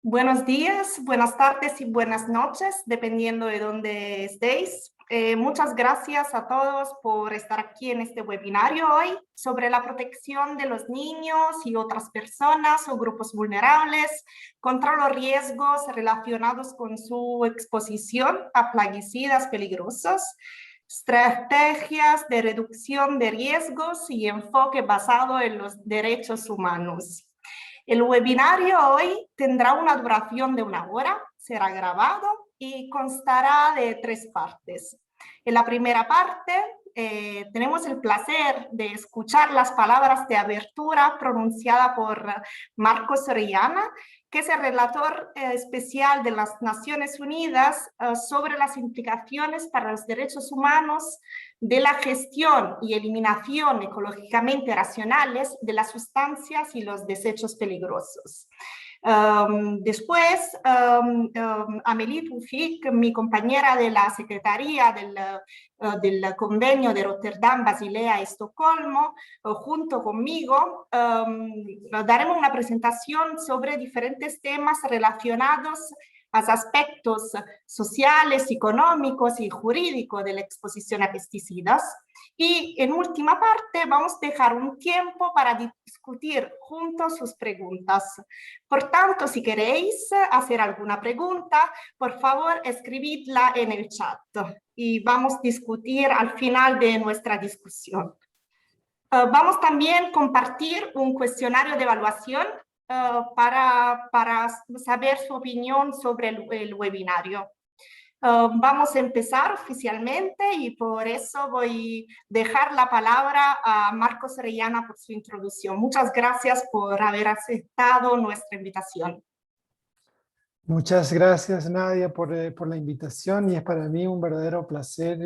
Buenos días, buenas tardes y buenas noches, dependiendo de dónde estéis. Muchas gracias a todos por estar aquí en este webinario hoy sobre la protección de los niños y otras personas o grupos vulnerables contra los riesgos relacionados con su exposición a plaguicidas peligrosos, estrategias de reducción de riesgos y enfoque basado en los derechos humanos. El webinario hoy tendrá una duración de 1 hora, será grabado y constará de 3 partes. En la primera parte tenemos el placer de escuchar las palabras de apertura pronunciadas por Marcos Orellana, que es el relator especial de las Naciones Unidas sobre las implicaciones para los derechos humanos de la gestión y eliminación ecológicamente racionales de las sustancias y los desechos peligrosos. Después, Amélie Tufik, mi compañera de la Secretaría del Convenio de Rotterdam, Basilea y Estocolmo, junto conmigo, daremos una presentación sobre diferentes temas relacionados a aspectos sociales, económicos y jurídicos de la exposición a pesticidas. Y en última parte vamos a dejar un tiempo para discutir juntos sus preguntas. Por tanto, si queréis hacer alguna pregunta, por favor escribidla en el chat y vamos a discutir al final de nuestra discusión. Vamos también a compartir un cuestionario de evaluación para saber su opinión sobre el webinario. Vamos a empezar oficialmente y por eso voy a dejar la palabra a Marcos Orellana por su introducción. Muchas gracias por haber aceptado nuestra invitación. Muchas gracias, Nadia, por la invitación, y es para mí un verdadero placer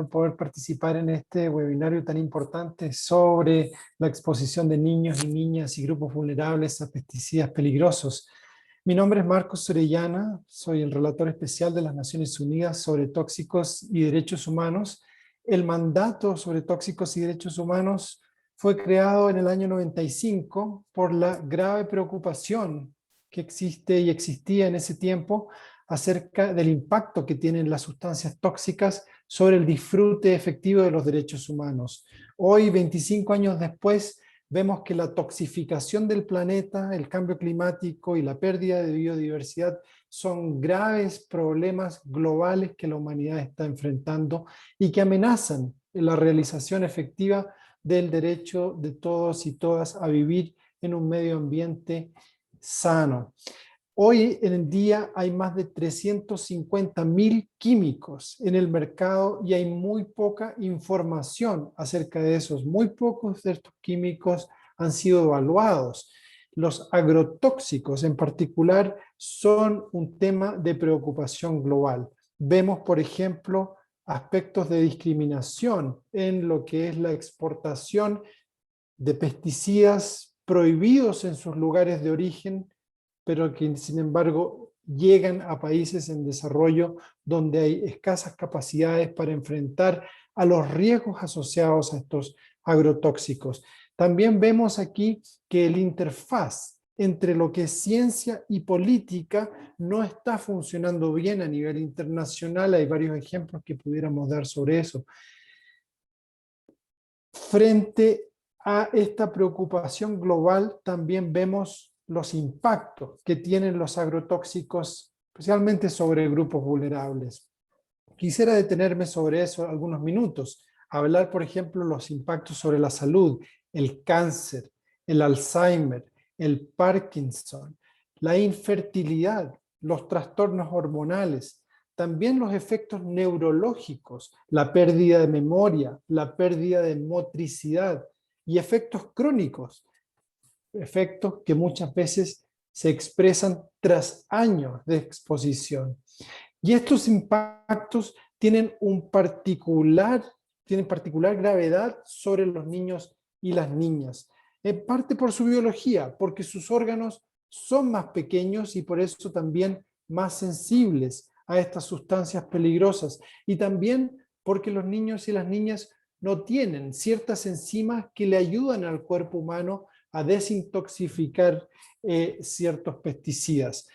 poder participar en este webinario tan importante sobre la exposición de niños y niñas y grupos vulnerables a pesticidas peligrosos. Mi nombre es Marcos Orellana, soy el relator especial de las Naciones Unidas sobre tóxicos y derechos humanos. El mandato sobre tóxicos y derechos humanos fue creado en el año 95 por la grave preocupación que existe y existía en ese tiempo acerca del impacto que tienen las sustancias tóxicas sobre el disfrute efectivo de los derechos humanos. Hoy, 25 años después, vemos que la toxificación del planeta, el cambio climático y la pérdida de biodiversidad son graves problemas globales que la humanidad está enfrentando y que amenazan la realización efectiva del derecho de todos y todas a vivir en un medio ambiente sano. Hoy en día hay más de 350.000 químicos en el mercado y hay muy poca información acerca de esos. Muy pocos de estos químicos han sido evaluados. Los agrotóxicos en particular son un tema de preocupación global. Vemos, por ejemplo, aspectos de discriminación en lo que es la exportación de pesticidas prohibidos en sus lugares de origen, pero que sin embargo llegan a países en desarrollo donde hay escasas capacidades para enfrentar a los riesgos asociados a estos agrotóxicos. También vemos aquí que el interfaz entre lo que es ciencia y política no está funcionando bien a nivel internacional. Hay varios ejemplos que pudiéramos dar sobre eso. Frente a esta preocupación global, también vemos los impactos que tienen los agrotóxicos, especialmente sobre grupos vulnerables. Quisiera detenerme sobre eso algunos minutos, hablar, por ejemplo, los impactos sobre la salud, el cáncer, el Alzheimer, el Parkinson, la infertilidad, los trastornos hormonales, también los efectos neurológicos, la pérdida de memoria, la pérdida de motricidad y efectos crónicos, efectos que muchas veces se expresan tras años de exposición. Y estos impactos tienen particular gravedad sobre los niños y las niñas, en parte por su biología, porque sus órganos son más pequeños y por eso también más sensibles a estas sustancias peligrosas, y también porque los niños y las niñas no tienen ciertas enzimas que le ayudan al cuerpo humano a desintoxicar ciertos pesticidas.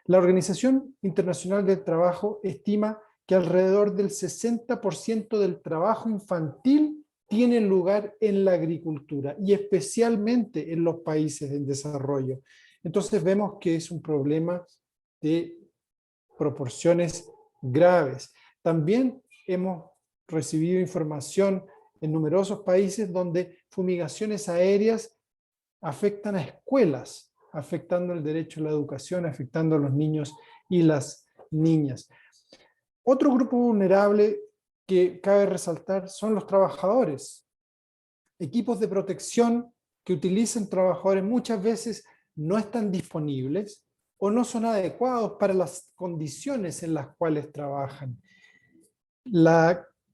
La Organización Internacional del Trabajo estima que alrededor del 60% del trabajo infantil tiene lugar en la agricultura y especialmente en los países en desarrollo. Entonces vemos que es un problema de proporciones graves. También hemos recibido información en numerosos países donde fumigaciones aéreas afectan a escuelas, afectando el derecho a la educación, afectando a los niños y las niñas. Otro grupo vulnerable que cabe resaltar son los trabajadores. Equipos de protección que utilizan trabajadores muchas veces no están disponibles o no son adecuados para las condiciones en las cuales trabajan.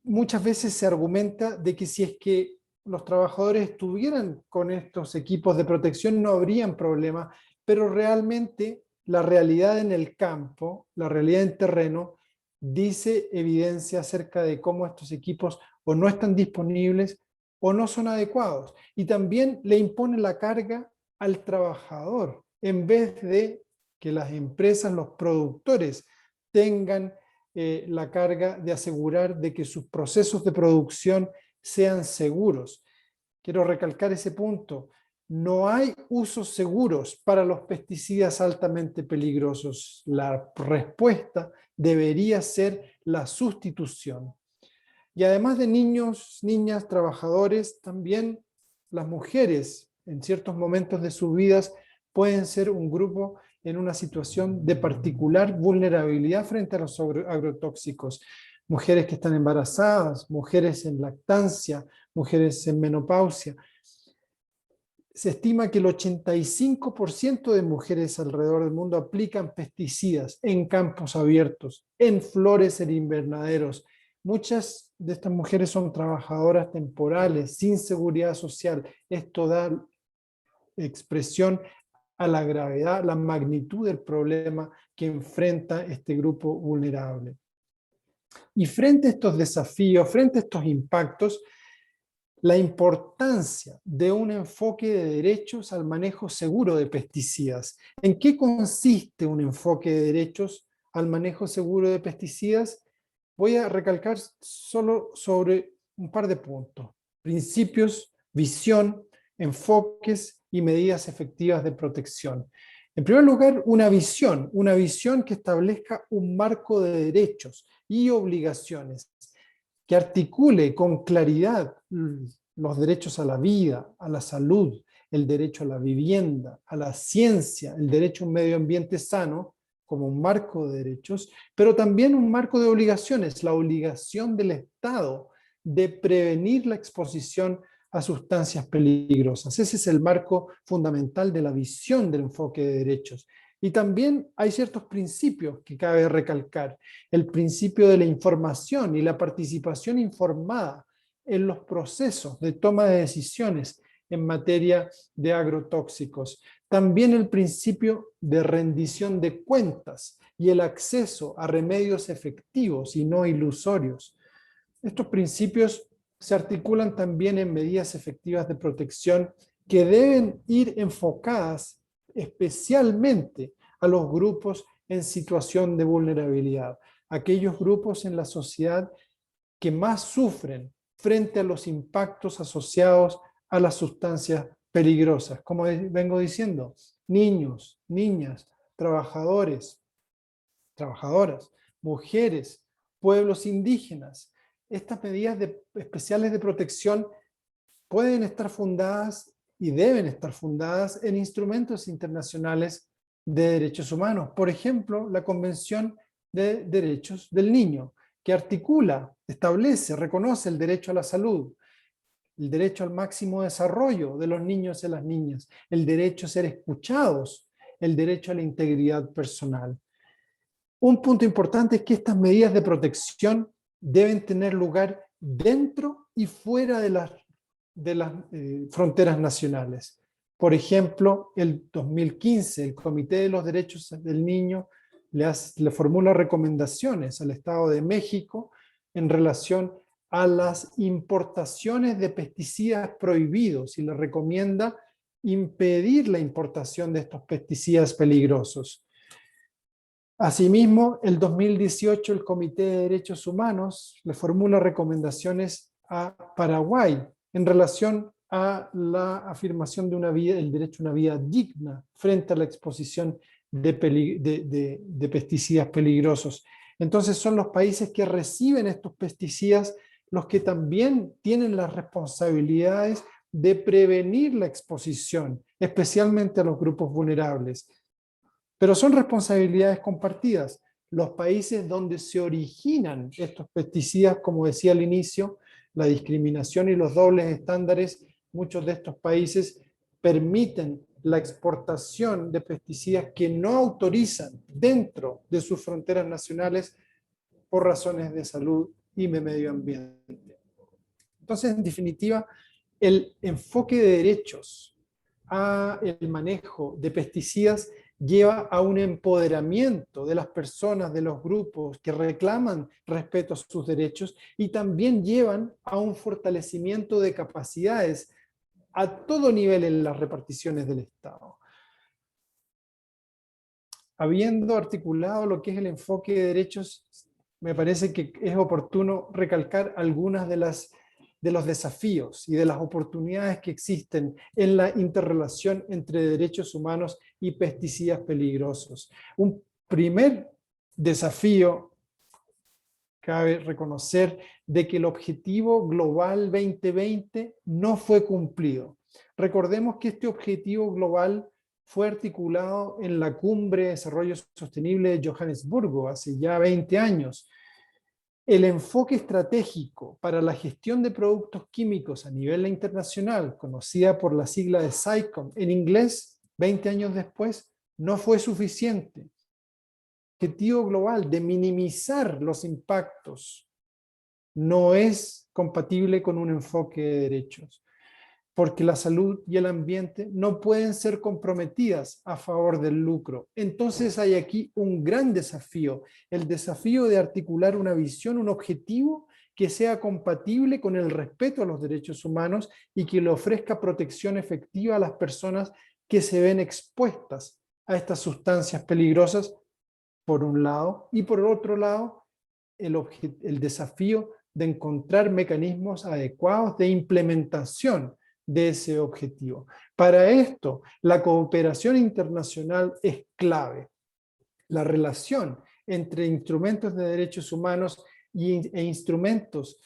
Muchas veces se argumenta de que si es que los trabajadores estuvieran con estos equipos de protección no habrían problema, pero realmente la realidad en el campo, la realidad en terreno, dice evidencia acerca de cómo estos equipos o no están disponibles o no son adecuados. Y también le impone la carga al trabajador, en vez de que las empresas, los productores, tengan la carga de asegurar de que sus procesos de producción sean seguros. Quiero recalcar ese punto. No hay usos seguros para los pesticidas altamente peligrosos. La respuesta debería ser la sustitución. Y además de niños, niñas, trabajadores, también las mujeres en ciertos momentos de sus vidas pueden ser un grupo en una situación de particular vulnerabilidad frente a los agrotóxicos. Mujeres que están embarazadas, mujeres en lactancia, mujeres en menopausia. Se estima que el 85% de mujeres alrededor del mundo aplican pesticidas en campos abiertos, en flores, en invernaderos. Muchas de estas mujeres son trabajadoras temporales, sin seguridad social. Esto da expresión a la gravedad, la magnitud del problema que enfrenta este grupo vulnerable. Y frente a estos desafíos, frente a estos impactos, la importancia de un enfoque de derechos al manejo seguro de pesticidas. ¿En qué consiste un enfoque de derechos al manejo seguro de pesticidas? Voy a recalcar solo sobre un par de puntos: principios, visión, enfoques y medidas efectivas de protección. En primer lugar, una visión que establezca un marco de derechos y obligaciones, que articule con claridad los derechos a la vida, a la salud, el derecho a la vivienda, a la ciencia, el derecho a un medio ambiente sano, como un marco de derechos, pero también un marco de obligaciones, la obligación del Estado de prevenir la exposición a sustancias peligrosas. Ese es el marco fundamental de la visión del enfoque de derechos. Y también hay ciertos principios que cabe recalcar. El principio de la información y la participación informada en los procesos de toma de decisiones en materia de agrotóxicos. También el principio de rendición de cuentas y el acceso a remedios efectivos y no ilusorios. Estos principios se articulan también en medidas efectivas de protección que deben ir enfocadas especialmente a los grupos en situación de vulnerabilidad, aquellos grupos en la sociedad que más sufren frente a los impactos asociados a las sustancias peligrosas. Como vengo diciendo, niños, niñas, trabajadores, trabajadoras, mujeres, pueblos indígenas. Estas medidas especiales de protección pueden estar fundadas y deben estar fundadas en instrumentos internacionales de derechos humanos. Por ejemplo, la Convención de Derechos del Niño, que articula, establece, reconoce el derecho a la salud, el derecho al máximo desarrollo de los niños y las niñas, el derecho a ser escuchados, el derecho a la integridad personal. Un punto importante es que estas medidas de protección deben tener lugar dentro y fuera de las fronteras nacionales. Por ejemplo, el 2015, el Comité de los Derechos del Niño le formula recomendaciones al Estado de México en relación a las importaciones de pesticidas prohibidos y le recomienda impedir la importación de estos pesticidas peligrosos. Asimismo, el 2018 el Comité de Derechos Humanos le formula recomendaciones a Paraguay en relación a la afirmación de una vida, el derecho a una vida digna frente a la exposición de pesticidas peligrosos. Entonces son los países que reciben estos pesticidas los que también tienen las responsabilidades de prevenir la exposición, especialmente a los grupos vulnerables. Pero son responsabilidades compartidas. Los países donde se originan estos pesticidas, como decía al inicio, la discriminación y los dobles estándares, muchos de estos países permiten la exportación de pesticidas que no autorizan dentro de sus fronteras nacionales por razones de salud y de medio ambiente. Entonces, en definitiva, el enfoque de derechos al manejo de pesticidas lleva a un empoderamiento de las personas, de los grupos que reclaman respeto a sus derechos, y también llevan a un fortalecimiento de capacidades a todo nivel en las reparticiones del Estado. Habiendo articulado lo que es el enfoque de derechos, me parece que es oportuno recalcar algunas de los desafíos y de las oportunidades que existen en la interrelación entre derechos humanos y pesticidas peligrosos. Un primer desafío, cabe reconocer, de que el objetivo global 2020 no fue cumplido. Recordemos que este objetivo global fue articulado en la Cumbre de Desarrollo Sostenible de Johannesburgo hace ya 20 años. El enfoque estratégico para la gestión de productos químicos a nivel internacional, conocida por la sigla de SAICOM en inglés, 20 años después, no fue suficiente. El objetivo global de minimizar los impactos no es compatible con un enfoque de derechos, porque la salud y el ambiente no pueden ser comprometidas a favor del lucro. Entonces hay aquí un gran desafío, el desafío de articular una visión, un objetivo que sea compatible con el respeto a los derechos humanos y que le ofrezca protección efectiva a las personas que se ven expuestas a estas sustancias peligrosas, por un lado, y por otro lado, el desafío de encontrar mecanismos adecuados de implementación de ese objetivo. Para esto, la cooperación internacional es clave. La relación entre instrumentos de derechos humanos e instrumentos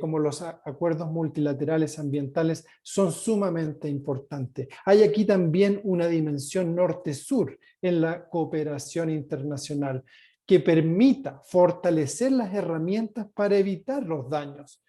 como los acuerdos multilaterales ambientales son sumamente importantes. Hay aquí también una dimensión norte-sur en la cooperación internacional que permita fortalecer las herramientas para evitar los daños.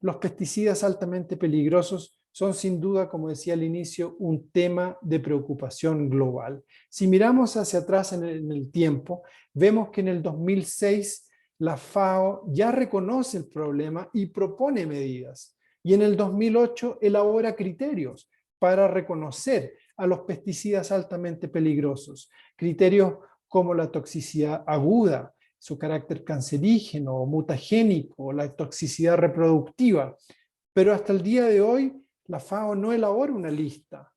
Los pesticidas altamente peligrosos son sin duda, como decía al inicio, un tema de preocupación global. Si miramos hacia atrás en el tiempo, vemos que en el 2006 la FAO ya reconoce el problema y propone medidas. Y en el 2008 elabora criterios para reconocer a los pesticidas altamente peligrosos. Criterios como la toxicidad aguda, su carácter cancerígeno o mutagénico, la toxicidad reproductiva. Pero hasta el día de hoy, la FAO no elabora una lista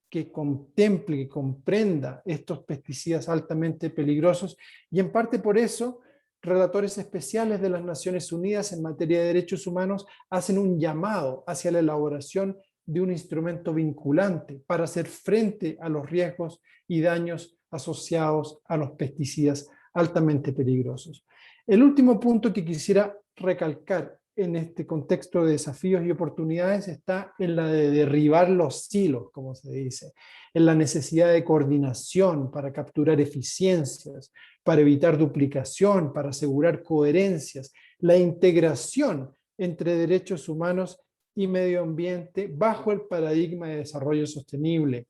que contemple, que comprenda estos pesticidas altamente peligrosos, y en parte por eso, relatores especiales de las Naciones Unidas en materia de derechos humanos hacen un llamado hacia la elaboración de un instrumento vinculante para hacer frente a los riesgos y daños asociados a los pesticidas altamente peligrosos. El último punto que quisiera recalcar en este contexto de desafíos y oportunidades está en la de derribar los silos, como se dice, en la necesidad de coordinación para capturar eficiencias, para evitar duplicación, para asegurar coherencias, la integración entre derechos humanos y medio ambiente bajo el paradigma de desarrollo sostenible.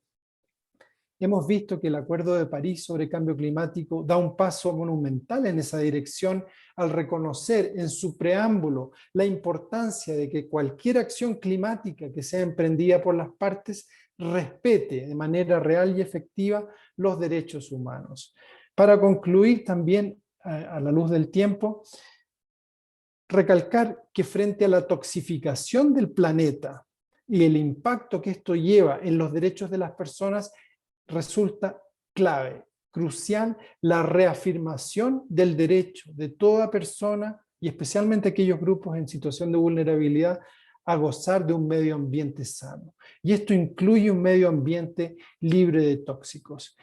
Hemos visto que el Acuerdo de París sobre Cambio Climático da un paso monumental en esa dirección al reconocer en su preámbulo la importancia de que cualquier acción climática que sea emprendida por las partes respete de manera real y efectiva los derechos humanos. Para concluir también, a la luz del tiempo, recalcar que frente a la toxificación del planeta, y el impacto que esto lleva en los derechos de las personas resulta clave, crucial, la reafirmación del derecho de toda persona y especialmente aquellos grupos en situación de vulnerabilidad a gozar de un medio ambiente sano. Y esto incluye un medio ambiente libre de tóxicos.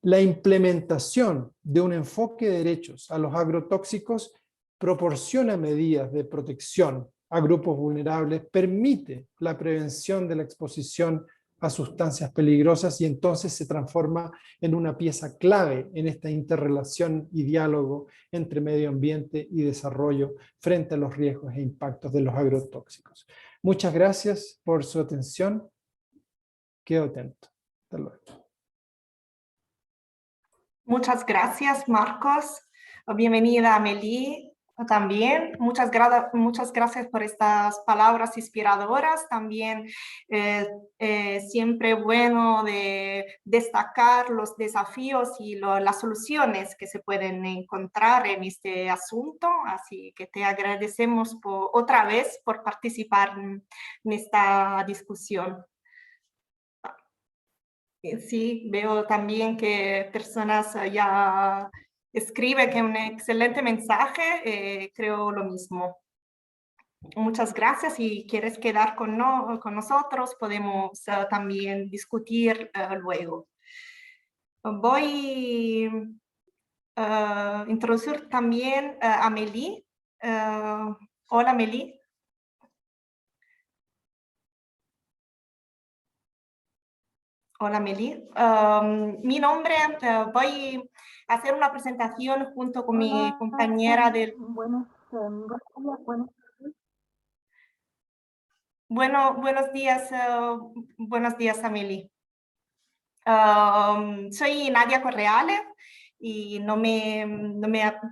La implementación de un enfoque de derechos a los agrotóxicos proporciona medidas de protección a grupos vulnerables, permite la prevención de la exposición a sustancias peligrosas y entonces se transforma en una pieza clave en esta interrelación y diálogo entre medio ambiente y desarrollo frente a los riesgos e impactos de los agrotóxicos. Muchas gracias por su atención. Quedo atento. Hasta luego. Muchas gracias, Marcos. Bienvenida, Amelie, también. Muchas gracias por estas palabras inspiradoras. También siempre bueno de destacar los desafíos y las soluciones que se pueden encontrar en este asunto. Así que te agradecemos otra vez por participar en esta discusión. Sí, veo también que personas ya escriben que un excelente mensaje, creo lo mismo. Muchas gracias. Si quieres quedar con nosotros, podemos también discutir luego. Voy a introducir también a Amelie. Hola, Amelie. Hola, Meli. Mi nombre, voy a hacer una presentación junto con mi compañera del... Buenos días, buenos días, Amelie. Soy Nadia Correale y no me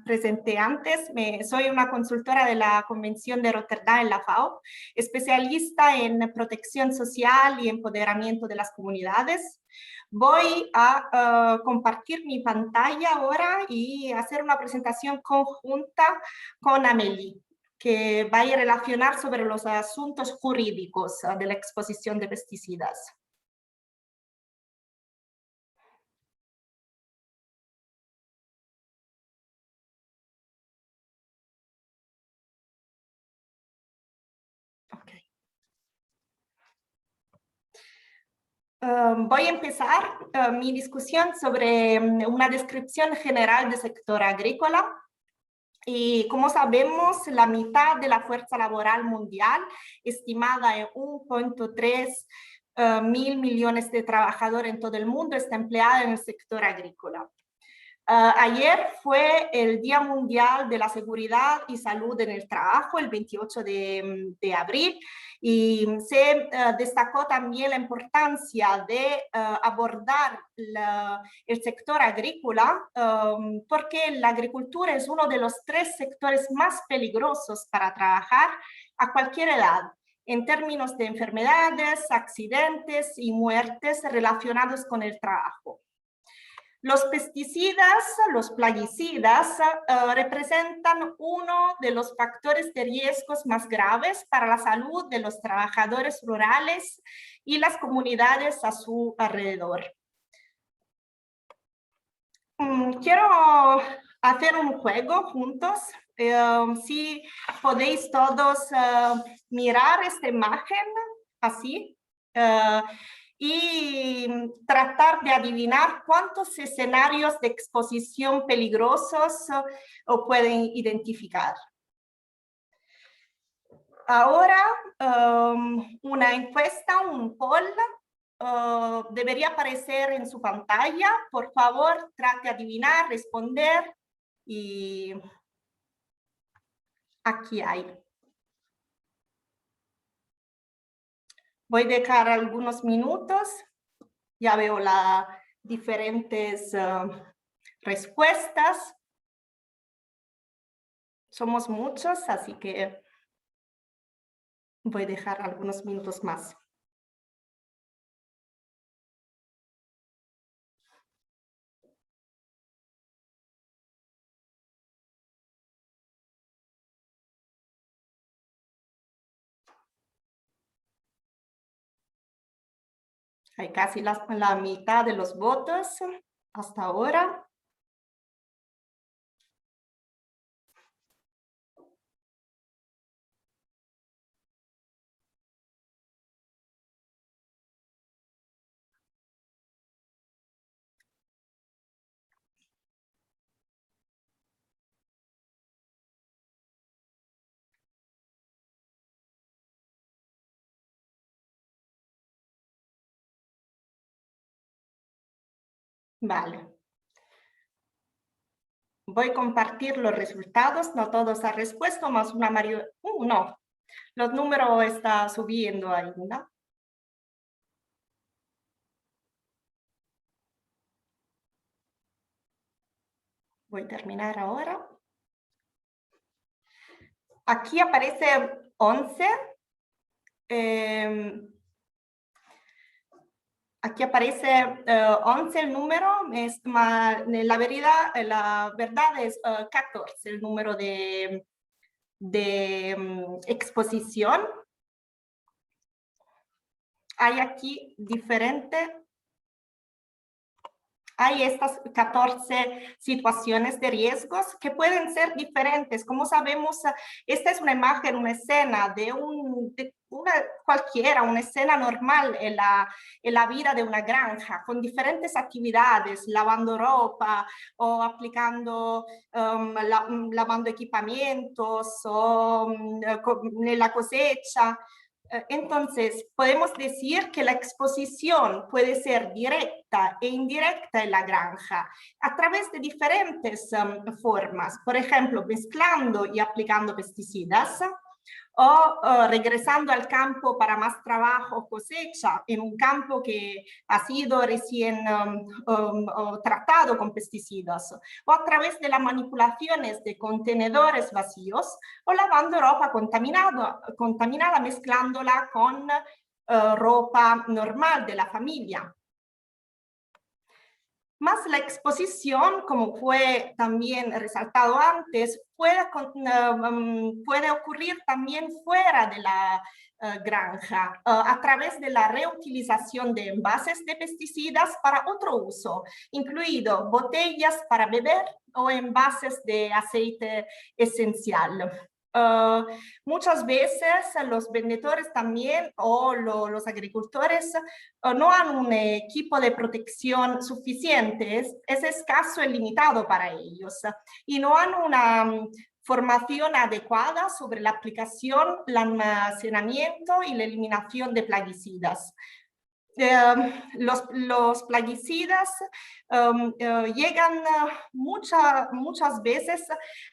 presenté antes. Soy una consultora de la Convención de Rotterdam en la FAO, especialista en protección social y empoderamiento de las comunidades. Voy a compartir mi pantalla ahora y hacer una presentación conjunta con Amelie, que va a relacionar sobre los asuntos jurídicos de la exposición de pesticidas. Voy a empezar mi discusión sobre una descripción general del sector agrícola. Y como sabemos, la mitad de la fuerza laboral mundial, estimada en 1,3 mil millones de trabajadores en todo el mundo, está empleada en el sector agrícola. Ayer fue el Día Mundial de la Seguridad y Salud en el Trabajo, el 28 de abril, y se destacó también la importancia de abordar el sector agrícola, porque la agricultura es uno de los 3 sectores más peligrosos para trabajar a cualquier edad, en términos de enfermedades, accidentes y muertes relacionados con el trabajo. Los pesticidas, los plaguicidas, representan uno de los factores de riesgos más graves para la salud de los trabajadores rurales y las comunidades a su alrededor. Quiero hacer un juego juntos. Si podéis todos mirar esta imagen así. Y tratar de adivinar cuántos escenarios de exposición peligrosos pueden identificar. Ahora, una encuesta, un poll, debería aparecer en su pantalla. Por favor, trate de adivinar, responder y aquí hay. Voy a dejar algunos minutos. Ya veo las diferentes respuestas. Somos muchos, así que voy a dejar algunos minutos más. Hay casi la mitad de los votos hasta ahora. Vale. Voy a compartir los resultados, no todos han respuesto, más una mayoría. No, los números están subiendo ainda. Voy a terminar ahora. Aquí aparece 11. Aquí aparece 11 el número, la verdad es 14 el número de exposición. Hay aquí hay estas 14 situaciones de riesgos que pueden ser diferentes. Como sabemos, esta es una imagen, una escena de una escena normal en la vida de una granja, con diferentes actividades, lavando ropa o aplicando, lavando equipamientos o en la cosecha. Entonces, podemos decir que la exposición puede ser directa e indirecta en la granja a través de diferentes formas, por ejemplo, mezclando y aplicando pesticidas, o regresando al campo para más trabajo, cosecha, en un campo que ha sido recién tratado con pesticidas, o a través de las manipulaciones de contenedores vacíos, o lavando ropa contaminada mezclándola con ropa normal de la familia. Más la exposición, como fue también resaltado antes, puede ocurrir también fuera de la granja, a través de la reutilización de envases de pesticidas para otro uso, incluido botellas para beber o envases de aceite esencial. Muchas veces los vendedores también o los agricultores no han un equipo de protección suficiente, es escaso y limitado para ellos y no han una formación adecuada sobre la aplicación, el almacenamiento y la eliminación de plaguicidas. Los plaguicidas llegan muchas veces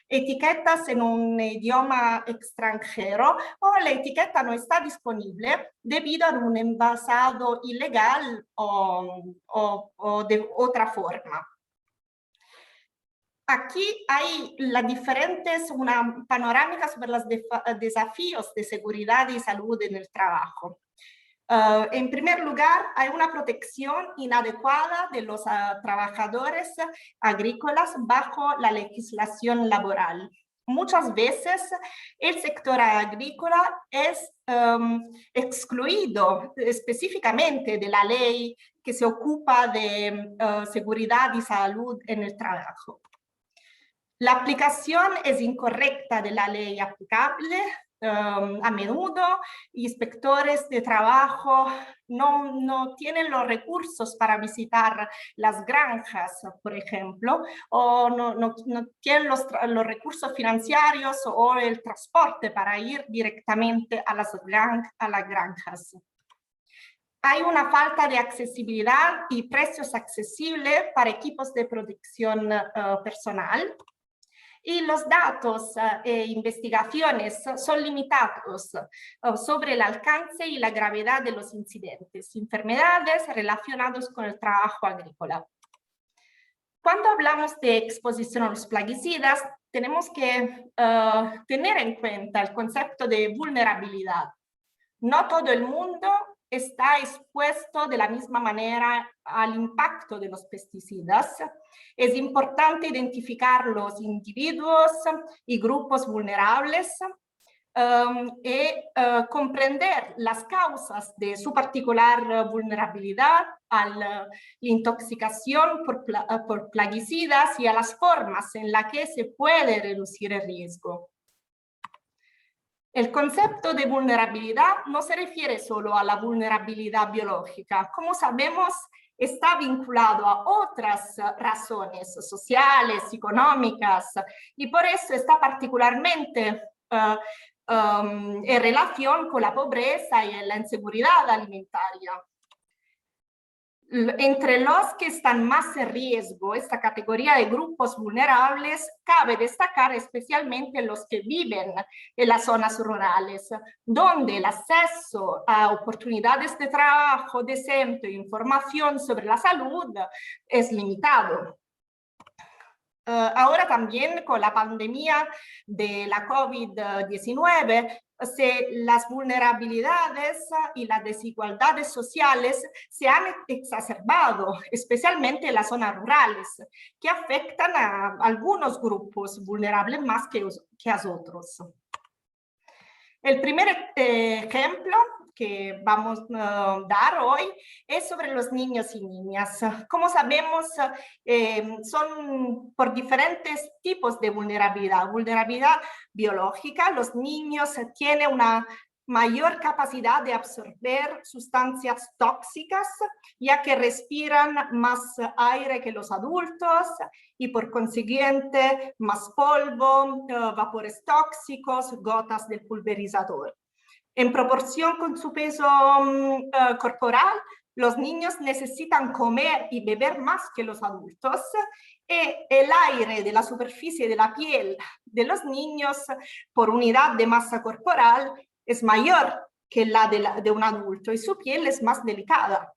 etiquetas en un idioma extranjero o la etiqueta no está disponible debido a un envasado ilegal o de otra forma. Aquí hay una panorámica sobre los desafíos de seguridad y salud en el trabajo. En primer lugar, hay una protección inadecuada de los trabajadores agrícolas bajo la legislación laboral. Muchas veces el sector agrícola es excluido específicamente de la ley que se ocupa de seguridad y salud en el trabajo. La aplicación es incorrecta de la ley aplicable. A menudo inspectores de trabajo no tienen los recursos para visitar las granjas, por ejemplo, o no tienen los recursos financieros o el transporte para ir directamente a las granjas. Hay una falta de accesibilidad y precios accesibles para equipos de protección personal. Y los datos e investigaciones son limitados sobre el alcance y la gravedad de los incidentes, enfermedades relacionadas con el trabajo agrícola. Cuando hablamos de exposición a los plaguicidas, tenemos que tener en cuenta el concepto de vulnerabilidad. No todo el mundo está expuesto de la misma manera al impacto de los pesticidas. Es importante identificar los individuos y grupos vulnerables comprender las causas de su particular vulnerabilidad a la intoxicación por plaguicidas y a las formas en las que se puede reducir el riesgo. El concepto de vulnerabilidad no se refiere solo a la vulnerabilidad biológica. Como sabemos, está vinculado a otras razones sociales, económicas, y por eso está particularmente en relación con la pobreza y la inseguridad alimentaria. Entre los que están más en riesgo, esta categoría de grupos vulnerables, cabe destacar especialmente los que viven en las zonas rurales, donde el acceso a oportunidades de trabajo decente e información sobre la salud es limitado. Ahora también con la pandemia de la COVID-19, las vulnerabilidades y las desigualdades sociales se han exacerbado, especialmente en las zonas rurales, que afectan a algunos grupos vulnerables más que a otros. El primer ejemplo que vamos a dar hoy es sobre los niños y niñas. Como sabemos, son por diferentes tipos de vulnerabilidad. Vulnerabilidad biológica, los niños tienen una mayor capacidad de absorber sustancias tóxicas, ya que respiran más aire que los adultos y por consiguiente más polvo, vapores tóxicos, gotas del pulverizador. En proporción con su peso corporal, los niños necesitan comer y beber más que los adultos y el aire de la superficie de la piel de los niños por unidad de masa corporal es mayor que la de un adulto y su piel es más delicada.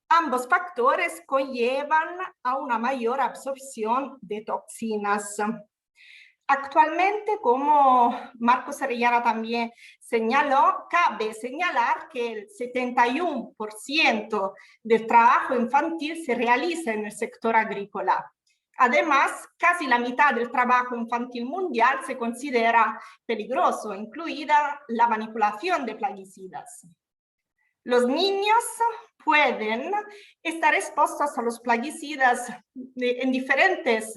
Ambos factores conllevan a una mayor absorción de toxinas. Actualmente, como Marcos Orellana también señaló, cabe señalar que el 71% del trabajo infantil se realiza en el sector agrícola. Además, casi la mitad del trabajo infantil mundial se considera peligroso, incluida la manipulación de plaguicidas. Los niños pueden estar expuestos a los plaguicidas en diferentes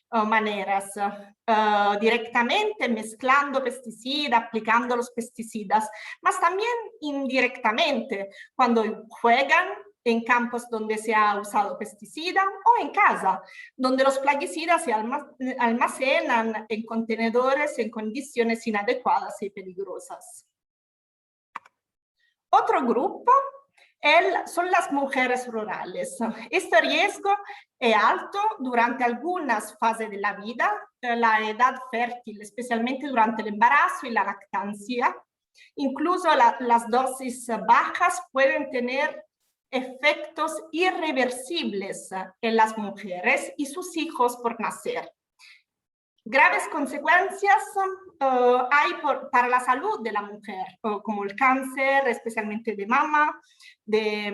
maneras, directamente mezclando pesticidas, aplicando los pesticidas, mas también indirectamente, cuando juegan en campos donde se ha usado pesticida o en casa, donde los plaguicidas se almacenan en contenedores en condiciones inadecuadas y peligrosas. Otro grupo son las mujeres rurales. Este riesgo es alto durante algunas fases de la vida, la edad fértil, especialmente durante el embarazo y la lactancia. Incluso las dosis bajas pueden tener efectos irreversibles en las mujeres y sus hijos por nacer. Graves consecuencias hay para la salud de la mujer, como el cáncer, especialmente de mama, de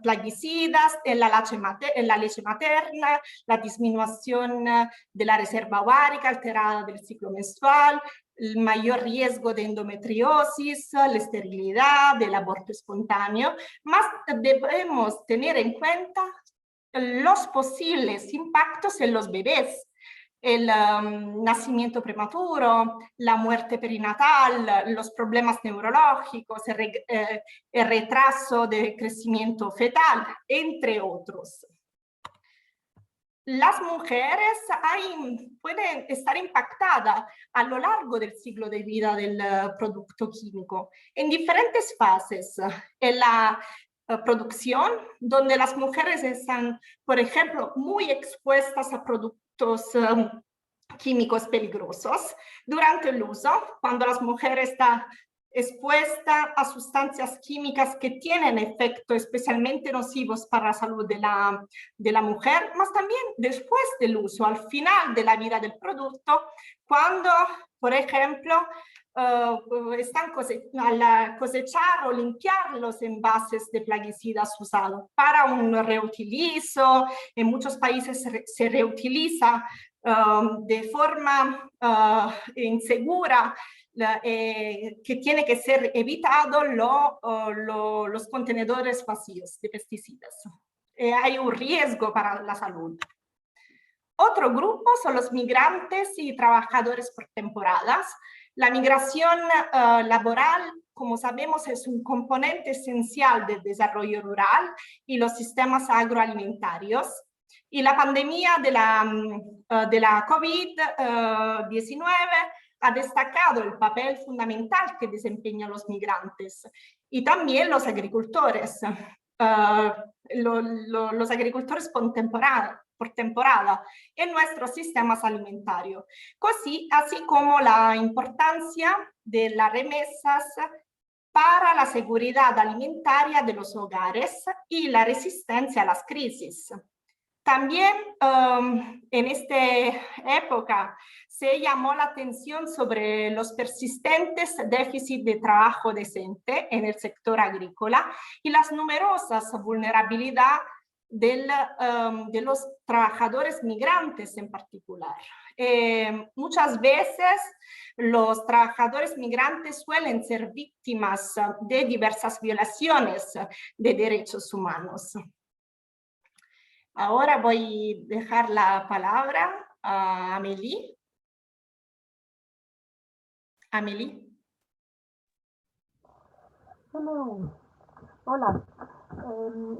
plaguicidas, en la leche materna, la disminución de la reserva ovárica alterada del ciclo menstrual, el mayor riesgo de endometriosis, la esterilidad, del aborto espontáneo, más debemos tener en cuenta los posibles impactos en los bebés, el nacimiento prematuro, la muerte perinatal, los problemas neurológicos, el retraso de crecimiento fetal, entre otros. Las mujeres pueden estar impactadas a lo largo del ciclo de vida del producto químico en diferentes fases. En la producción, donde las mujeres están, por ejemplo, muy expuestas a productos químicos peligrosos. Durante el uso, cuando las mujeres están expuestas a sustancias químicas que tienen efectos especialmente nocivos para la salud de la mujer, mas también después del uso, al final de la vida del producto, cuando, por ejemplo, están al cosechar o limpiar los envases de plaguicidas usados para un reutilizo. En muchos países se reutiliza de forma insegura que tiene que ser evitado los contenedores vacíos de pesticidas. Hay un riesgo para la salud. Otro grupo son los migrantes y trabajadores por temporadas. La migración laboral, como sabemos, es un componente esencial del desarrollo rural y los sistemas agroalimentarios. Y la pandemia de la COVID-19 ha destacado el papel fundamental que desempeñan los migrantes y también los agricultores. Los agricoltores por temporada en nuestros sistemas alimentarios, así como la importancia de las remesas para la seguridad alimentaria de los hogares y la resistencia a las crisis. También en esta época se llamó la atención sobre los persistentes déficits de trabajo decente en el sector agrícola y las numerosas vulnerabilidades de los trabajadores migrantes en particular. Muchas veces los trabajadores migrantes suelen ser víctimas de diversas violaciones de derechos humanos. Ahora voy a dejar la palabra a Amélie. Amélie. Hello. Hola.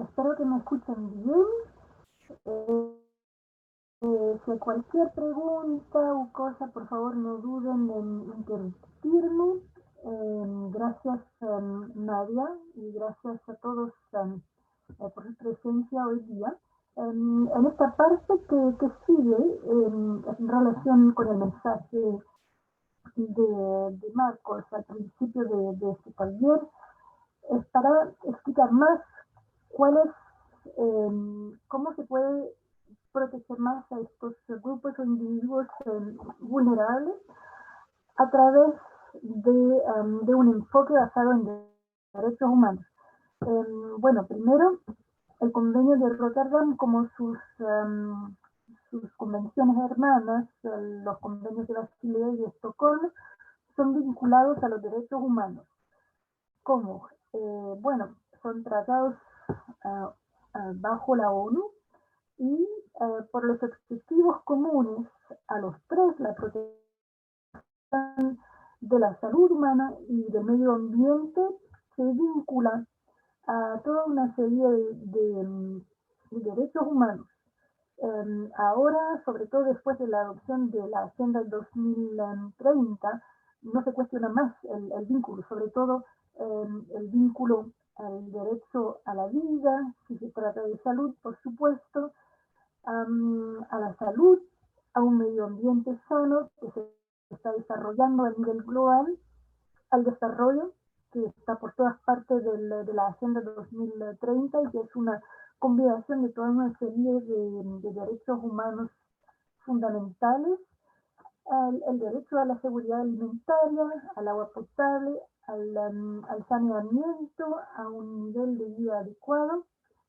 Espero que me escuchen bien. Si hay cualquier pregunta o cosa, por favor no duden en interrumpirme. Gracias Nadia y gracias a todos por su presencia hoy día. En esta parte que sigue, en relación con el mensaje de Marcos al principio de este taller, es para explicar más cómo se puede proteger más a estos grupos o individuos vulnerables a través de un enfoque basado en derechos humanos. Bueno, primero, el convenio de Rotterdam, como sus convenciones hermanas, los convenios de Basilea y de Estocolmo, son vinculados a los derechos humanos. ¿Cómo? Bueno, son tratados bajo la ONU y por los objetivos comunes a los tres, la protección de la salud humana y del medio ambiente, se vincula a toda una serie de derechos humanos. Ahora, sobre todo después de la adopción de la Agenda 2030, no se cuestiona más el vínculo, sobre todo el vínculo al derecho a la vida, si se trata de salud, por supuesto, a la salud, a un medio ambiente sano que se está desarrollando a nivel global, al desarrollo que está por todas partes de la Agenda 2030 y que es una combinación de toda una serie de derechos humanos fundamentales, el derecho a la seguridad alimentaria, al agua potable, al saneamiento, a un nivel de vida adecuado,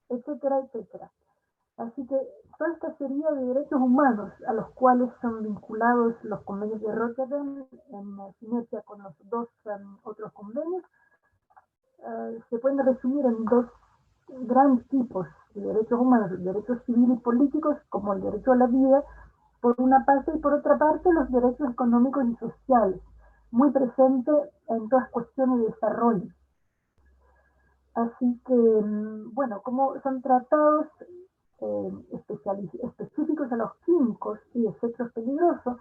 etcétera, etcétera. Así que toda esta serie de derechos humanos a los cuales son vinculados los convenios de Rotterdam en sinergia con los dos otros convenios, se pueden resumir en dos grandes tipos de derechos humanos, derechos civiles y políticos, como el derecho a la vida, por una parte, y por otra parte los derechos económicos y sociales, muy presentes en todas cuestiones de desarrollo. Así que, bueno, como son tratados específicos a los químicos y desechos peligrosos,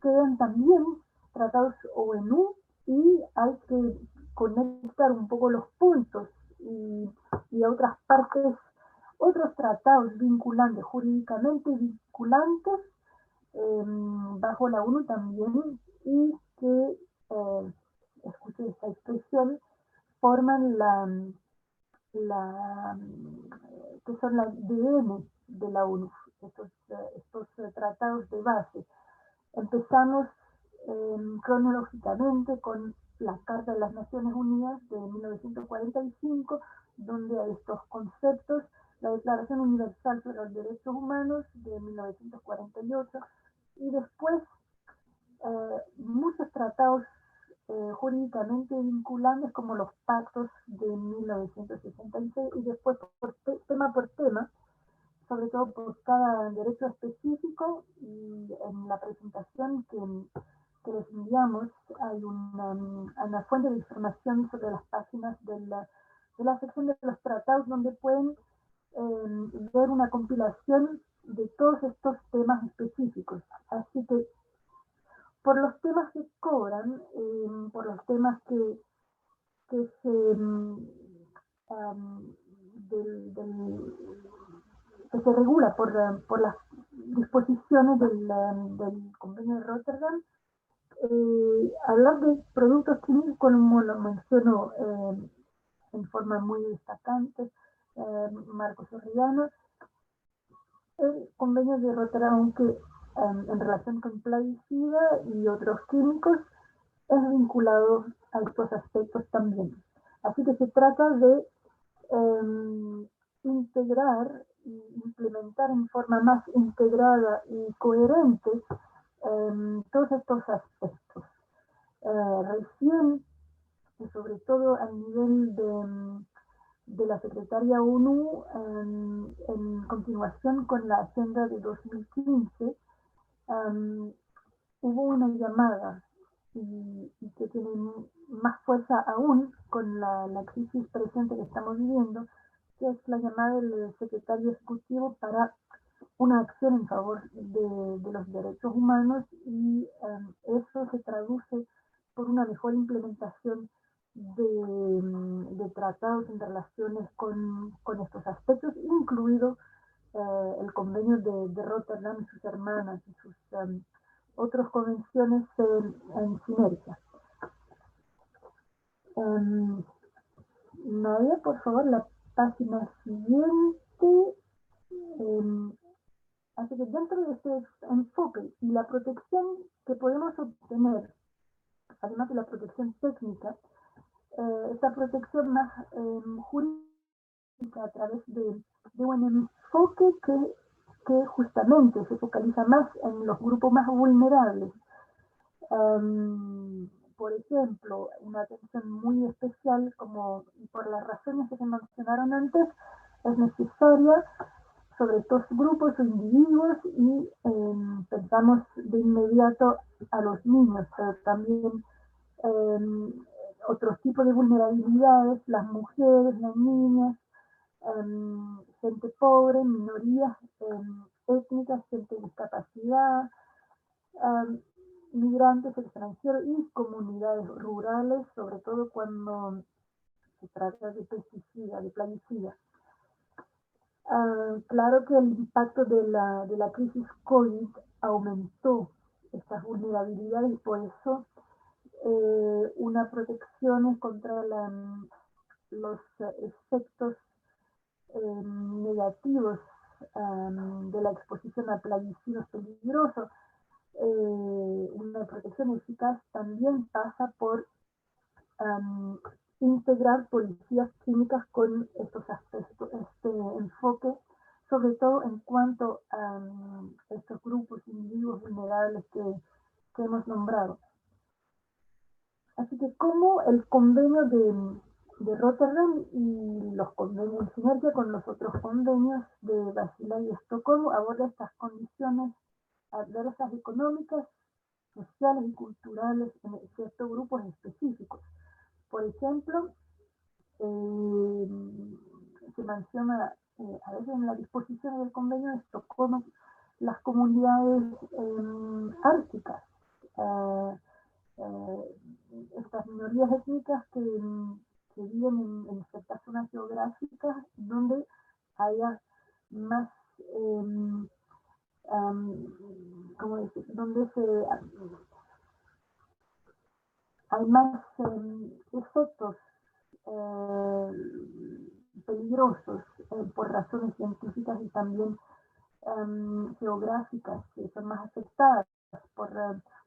quedan también tratados ONU y hay que conectar un poco los puntos y a otras partes, otros tratados vinculantes, jurídicamente vinculantes, bajo la ONU también, y que, escuché esta expresión, forman que son la ADN de la ONU, estos tratados de base. Empezamos cronológicamente con la Carta de las Naciones Unidas de 1945, donde hay estos conceptos, la Declaración Universal sobre los Derechos Humanos de 1948, y después muchos tratados jurídicamente vinculantes como los pactos de 1966 y después tema por tema, sobre todo por cada derecho específico, y en la presentación que les enviamos hay una fuente de información sobre las páginas de la sección de los tratados donde pueden ver una compilación de todos estos temas específicos. Así que por los temas que cobran, por los temas que se que se regula por las disposiciones del convenio de Rotterdam, hablar de productos químicos, como lo mencionó en forma muy destacante Marcos Orellana, el convenio de Rotterdam, aunque en relación con plaguicida y otros químicos, es vinculado a estos aspectos también. Así que se trata de integrar y implementar en forma más integrada y coherente todos estos aspectos. Recién, y sobre todo a nivel de la Secretaría ONU, en continuación con la Agenda de 2015, hubo una llamada y que tiene más fuerza aún con la crisis presente que estamos viviendo, que es la llamada del secretario ejecutivo para una acción en favor de los derechos humanos, y eso se traduce por una mejor implementación de tratados en relaciones con estos aspectos, incluido el convenio de Rotterdam y sus hermanas y sus otras convenciones en sinergia. Nadia, por favor, la página siguiente. Así que dentro de este enfoque y la protección que podemos obtener, además de la protección técnica, esta protección más jurídica a través de un enfoque que justamente se focaliza más en los grupos más vulnerables. Por ejemplo, una atención muy especial, como por las razones que se mencionaron antes, es necesaria sobre estos grupos o individuos, y pensamos de inmediato a los niños, pero también otros tipos de vulnerabilidades, las mujeres, las niñas, gente pobre, minorías étnicas, gente con discapacidad, migrantes extranjeros y comunidades rurales, sobre todo cuando se trata de pesticidas, de plaguicidas. Claro que el impacto de la crisis COVID aumentó estas vulnerabilidades, y por eso una protección contra los efectos negativos de la exposición a plaguicidas peligrosos, una protección eficaz también pasa por integrar policías químicas con estos aspectos, este enfoque, sobre todo en cuanto a estos grupos, individuos vulnerables que hemos nombrado. Así que como el convenio de Rotterdam y los convenios en sinergia con los otros convenios de Basilea y Estocolmo aborda estas condiciones adversas económicas, sociales y culturales en ciertos grupos específicos. Por ejemplo, se menciona a veces en la disposición del convenio de Estocolmo las comunidades árticas, estas minorías étnicas que viven en ciertas zonas geográficas donde haya más, ¿cómo decir? Donde hay más efectos peligrosos por razones científicas y también geográficas, que son más afectadas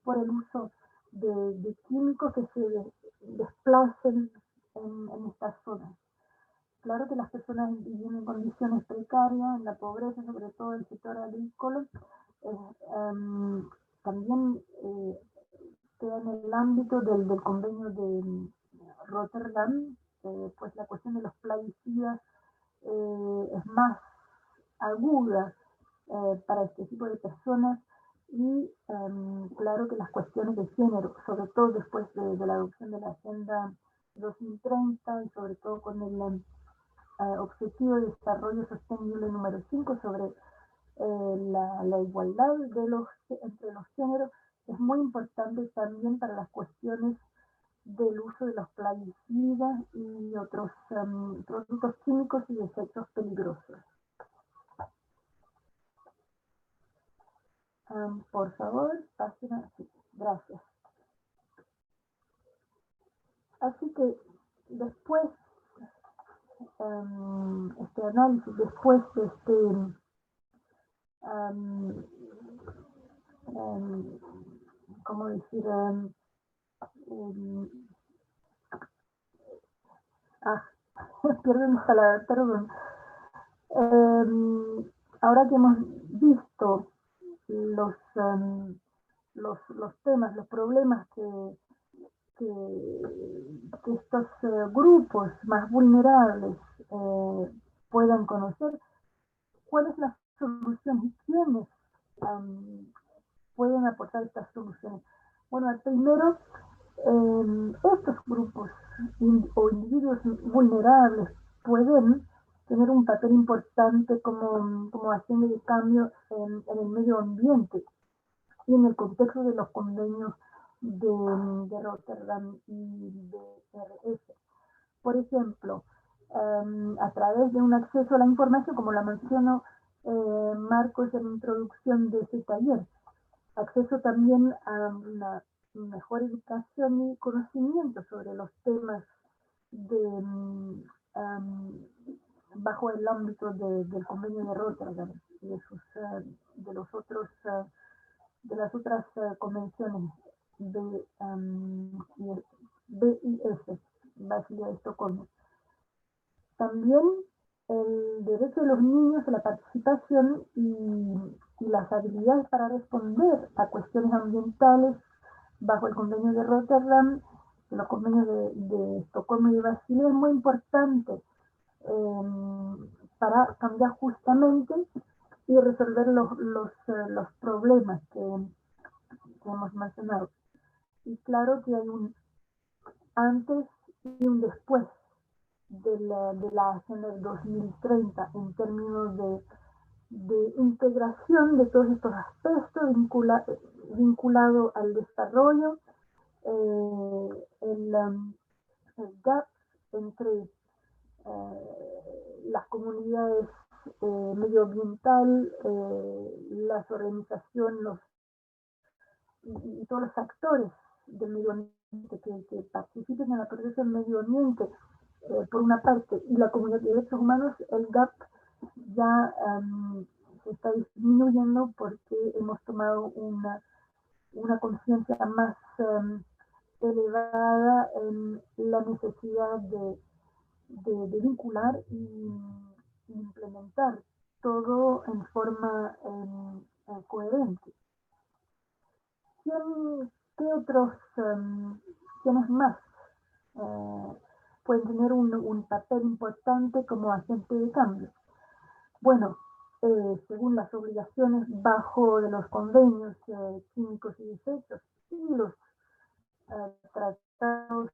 por el uso de químicos que se desplacen en estas zonas. Claro que las personas viven en condiciones precarias, en la pobreza, sobre todo en el sector agrícola, también queda en el ámbito del convenio de Rotterdam, pues la cuestión de los plaguicidas es más aguda para este tipo de personas y claro que las cuestiones de género, sobre todo después de la adopción de la Agenda 2030 y sobre todo con el Objetivo de Desarrollo Sostenible número 5 sobre la igualdad entre los géneros, es muy importante también para las cuestiones del uso de los plaguicidas y otros productos químicos y desechos peligrosos. Por favor, página. Sí, gracias. Así que después, este análisis, después de este, ¿cómo decir? Pierdo mis palabras, perdón. Ahora que hemos visto los temas, los problemas que estos grupos más vulnerables puedan conocer, ¿cuál es la solución y quiénes pueden aportar estas soluciones? Bueno, primero, estos grupos o individuos vulnerables pueden tener un papel importante como agente de cambio en el medio ambiente y en el contexto de los convenios de Rotterdam y de RS. Por ejemplo, a través de un acceso a la información, como la mencionó Marcos en la introducción de ese taller, acceso también a una mejor educación y conocimiento sobre los temas bajo el ámbito del convenio de Rotterdam y de las otras convenciones BIS, Basilea de Estocolmo. También el derecho de los niños a la participación y las habilidades para responder a cuestiones ambientales bajo el convenio de Rotterdam, los convenios de Estocolmo y de Basilea, es muy importante para cambiar justamente y resolver los problemas que hemos mencionado. Y claro que hay un antes y un después de la Agenda 2030 en términos de integración de todos estos aspectos vinculado al desarrollo, el gap entre las comunidades medioambiental, las organizaciones y todos los actores del medio ambiente que participen en la protección del medio ambiente, por una parte, y la comunidad de derechos humanos, el gap ya se está disminuyendo porque hemos tomado una conciencia más elevada en la necesidad de vincular y implementar todo en forma coherente. ¿Quiénes más pueden tener un papel importante como agente de cambio? Bueno, según las obligaciones bajo de los convenios químicos y desechos y los tratados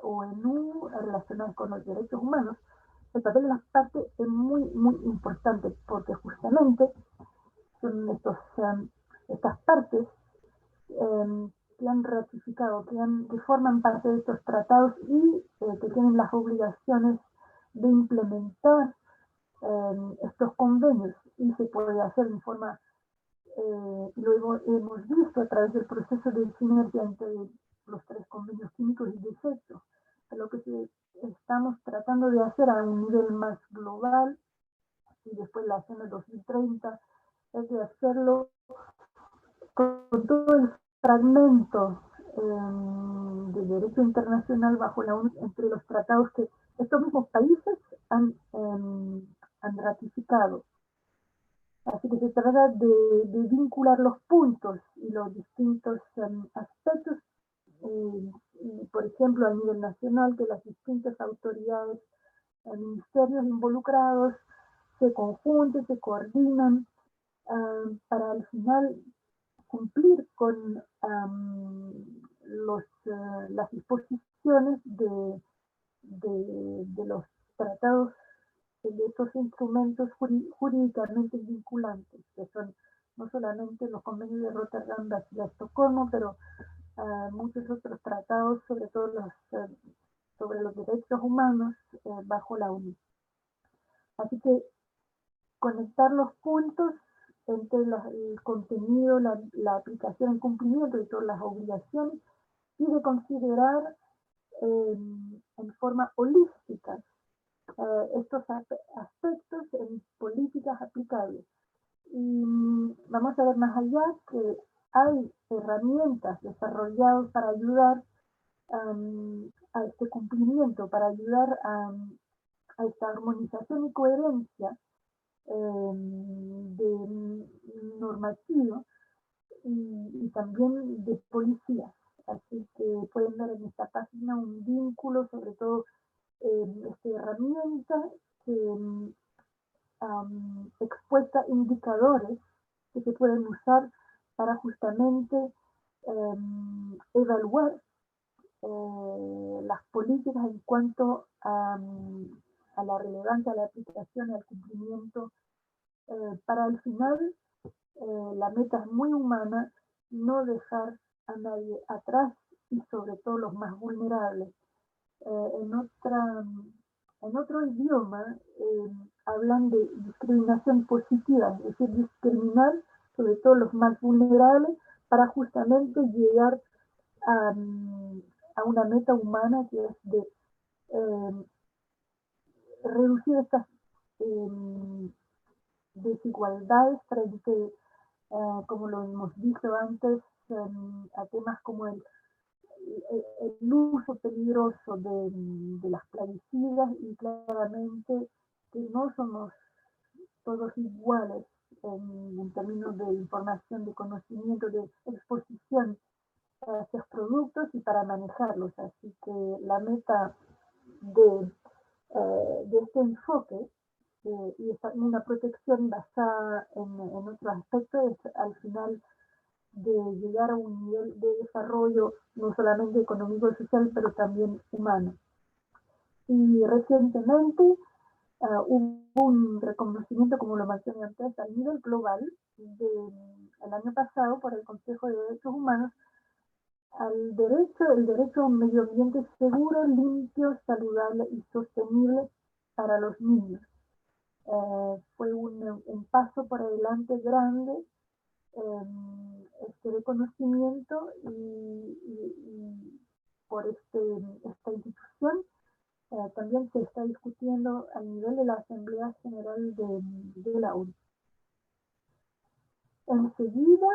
ONU relacionados con los derechos humanos, el papel de las partes es muy, muy importante porque justamente son estas partes que han ratificado, que forman parte de estos tratados y que tienen las obligaciones de implementar estos convenios, y se puede hacer de forma, luego hemos visto a través del proceso de sinergia entre los tres convenios químicos y desechos, lo que estamos tratando de hacer a un nivel más global y después la Agenda 2030 es de hacerlo con todo el fragmento de derecho internacional bajo la ONU entre los tratados que estos mismos países han ratificado. Así que se trata de vincular los puntos y los distintos aspectos y, por ejemplo, a nivel nacional, que las distintas autoridades, ministerios involucrados se conjunten, se coordinan para al final cumplir con las disposiciones de los tratados, de estos instrumentos jurídicamente vinculantes, que son no solamente los convenios de Rotterdam, Basilea, Estocolmo, pero muchos otros tratados, sobre todo sobre los derechos humanos bajo la ONU. Así que conectar los puntos entre el contenido, la aplicación, el cumplimiento de todas las obligaciones y de considerar en forma holística estos aspectos en políticas aplicables. Y vamos a ver más allá que hay herramientas desarrolladas para ayudar a este cumplimiento, para ayudar a esta armonización y coherencia de normativa y también de policías. Así que pueden ver en esta página un vínculo, sobre todo esta herramienta que expuesta indicadores que se pueden usar para justamente evaluar las políticas en cuanto a la relevancia, a la aplicación y al cumplimiento. Para al final, la meta es muy humana, no dejar a nadie atrás y sobre todo los más vulnerables. En otro idioma hablan de discriminación positiva, es decir, discriminar sobre todo los más vulnerables para justamente llegar a una meta humana que es de reducir estas desigualdades frente, como lo hemos dicho antes, a temas como el uso peligroso de las plaguicidas y claramente que no somos todos iguales en términos de información, de conocimiento, de exposición a estos productos y para manejarlos. Así que la meta de este enfoque y una protección basada en otros aspectos es al final de llegar a un nivel de desarrollo no solamente económico y social, pero también humano. Y recientemente hubo un reconocimiento, como lo mencioné antes, a nivel global el año pasado por el Consejo de Derechos Humanos el derecho a un medio ambiente seguro, limpio, saludable y sostenible para los niños. Fue un paso por adelante grande este reconocimiento y por esta institución también se está discutiendo a nivel de la Asamblea General de la ONU. Enseguida,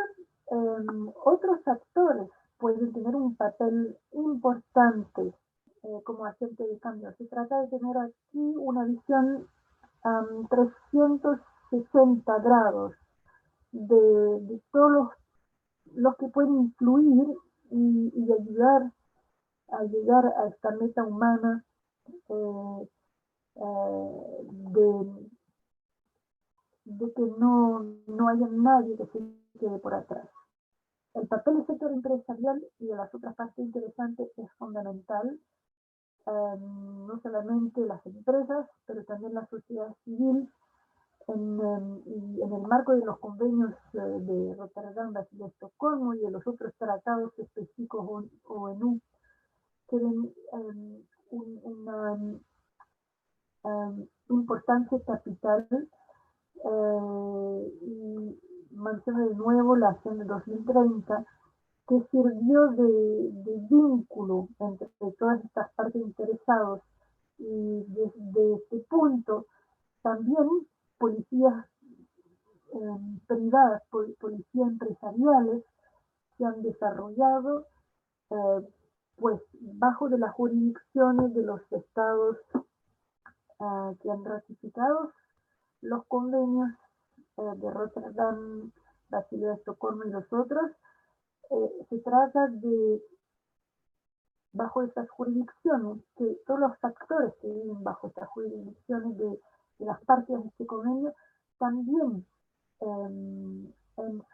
otros actores pueden tener un papel importante como agente de cambio. Se trata de tener aquí una visión 360 grados de todos los que pueden influir y ayudar a llegar a esta meta humana de que no haya nadie que se quede por atrás. El papel del sector empresarial y de las otras partes interesantes es fundamental, no solamente las empresas, pero también la sociedad civil, y en el marco de los convenios de Rotterdam, Basilea, Estocolmo y de los otros tratados específicos ONU, tienen una importancia capital y menciono de nuevo la Agenda 2030, que sirvió de vínculo entre todas estas partes interesadas y desde este punto también policías privadas, policías empresariales se han desarrollado pues bajo de las jurisdicciones de los estados que han ratificado los convenios de Rotterdam, Basilea, Estocolmo y los otros. Se trata de bajo estas jurisdicciones, que todos los actores que viven bajo estas jurisdicciones de las partes de este convenio, también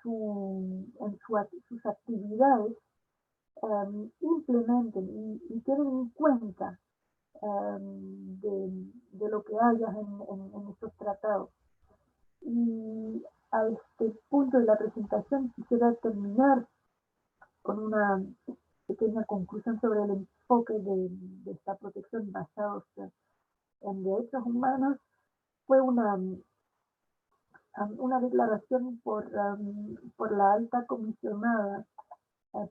sus actividades implementen y tienen en cuenta de lo que haya en estos tratados. Y a este punto de la presentación quisiera terminar con una pequeña conclusión sobre el enfoque de esta protección basada en derechos humanos. Fue una declaración por la alta comisionada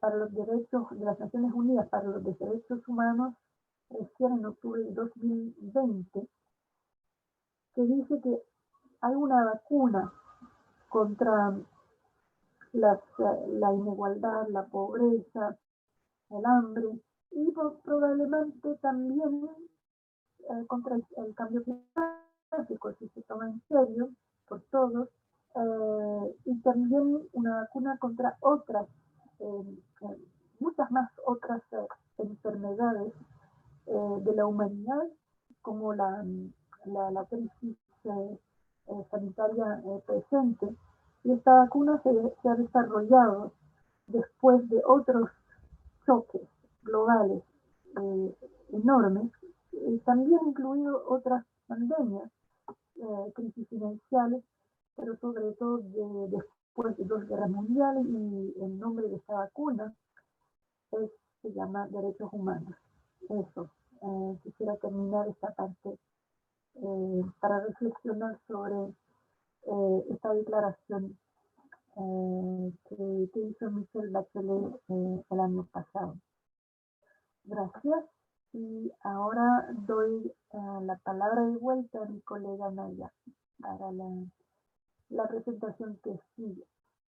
para los derechos de las Naciones Unidas para los Derechos Humanos, recién en octubre de 2020, que dice que hay una vacuna contra la inigualdad, la pobreza, el hambre y probablemente también contra el cambio climático, si se toma en serio por todos, y también una vacuna contra otras, muchas más otras enfermedades de la humanidad, como la crisis sanitaria presente. Y esta vacuna se ha desarrollado después de otros choques globales enormes, también incluido otras pandemias, crisis financieras, pero sobre todo después de 2 guerras mundiales, y el nombre de esta vacuna se llama derechos humanos. Eso, quisiera terminar esta parte para reflexionar sobre esta declaración que hizo Michelle Bachelet el año pasado. Gracias. Y ahora doy la palabra de vuelta a mi colega Naya para la presentación que sigue.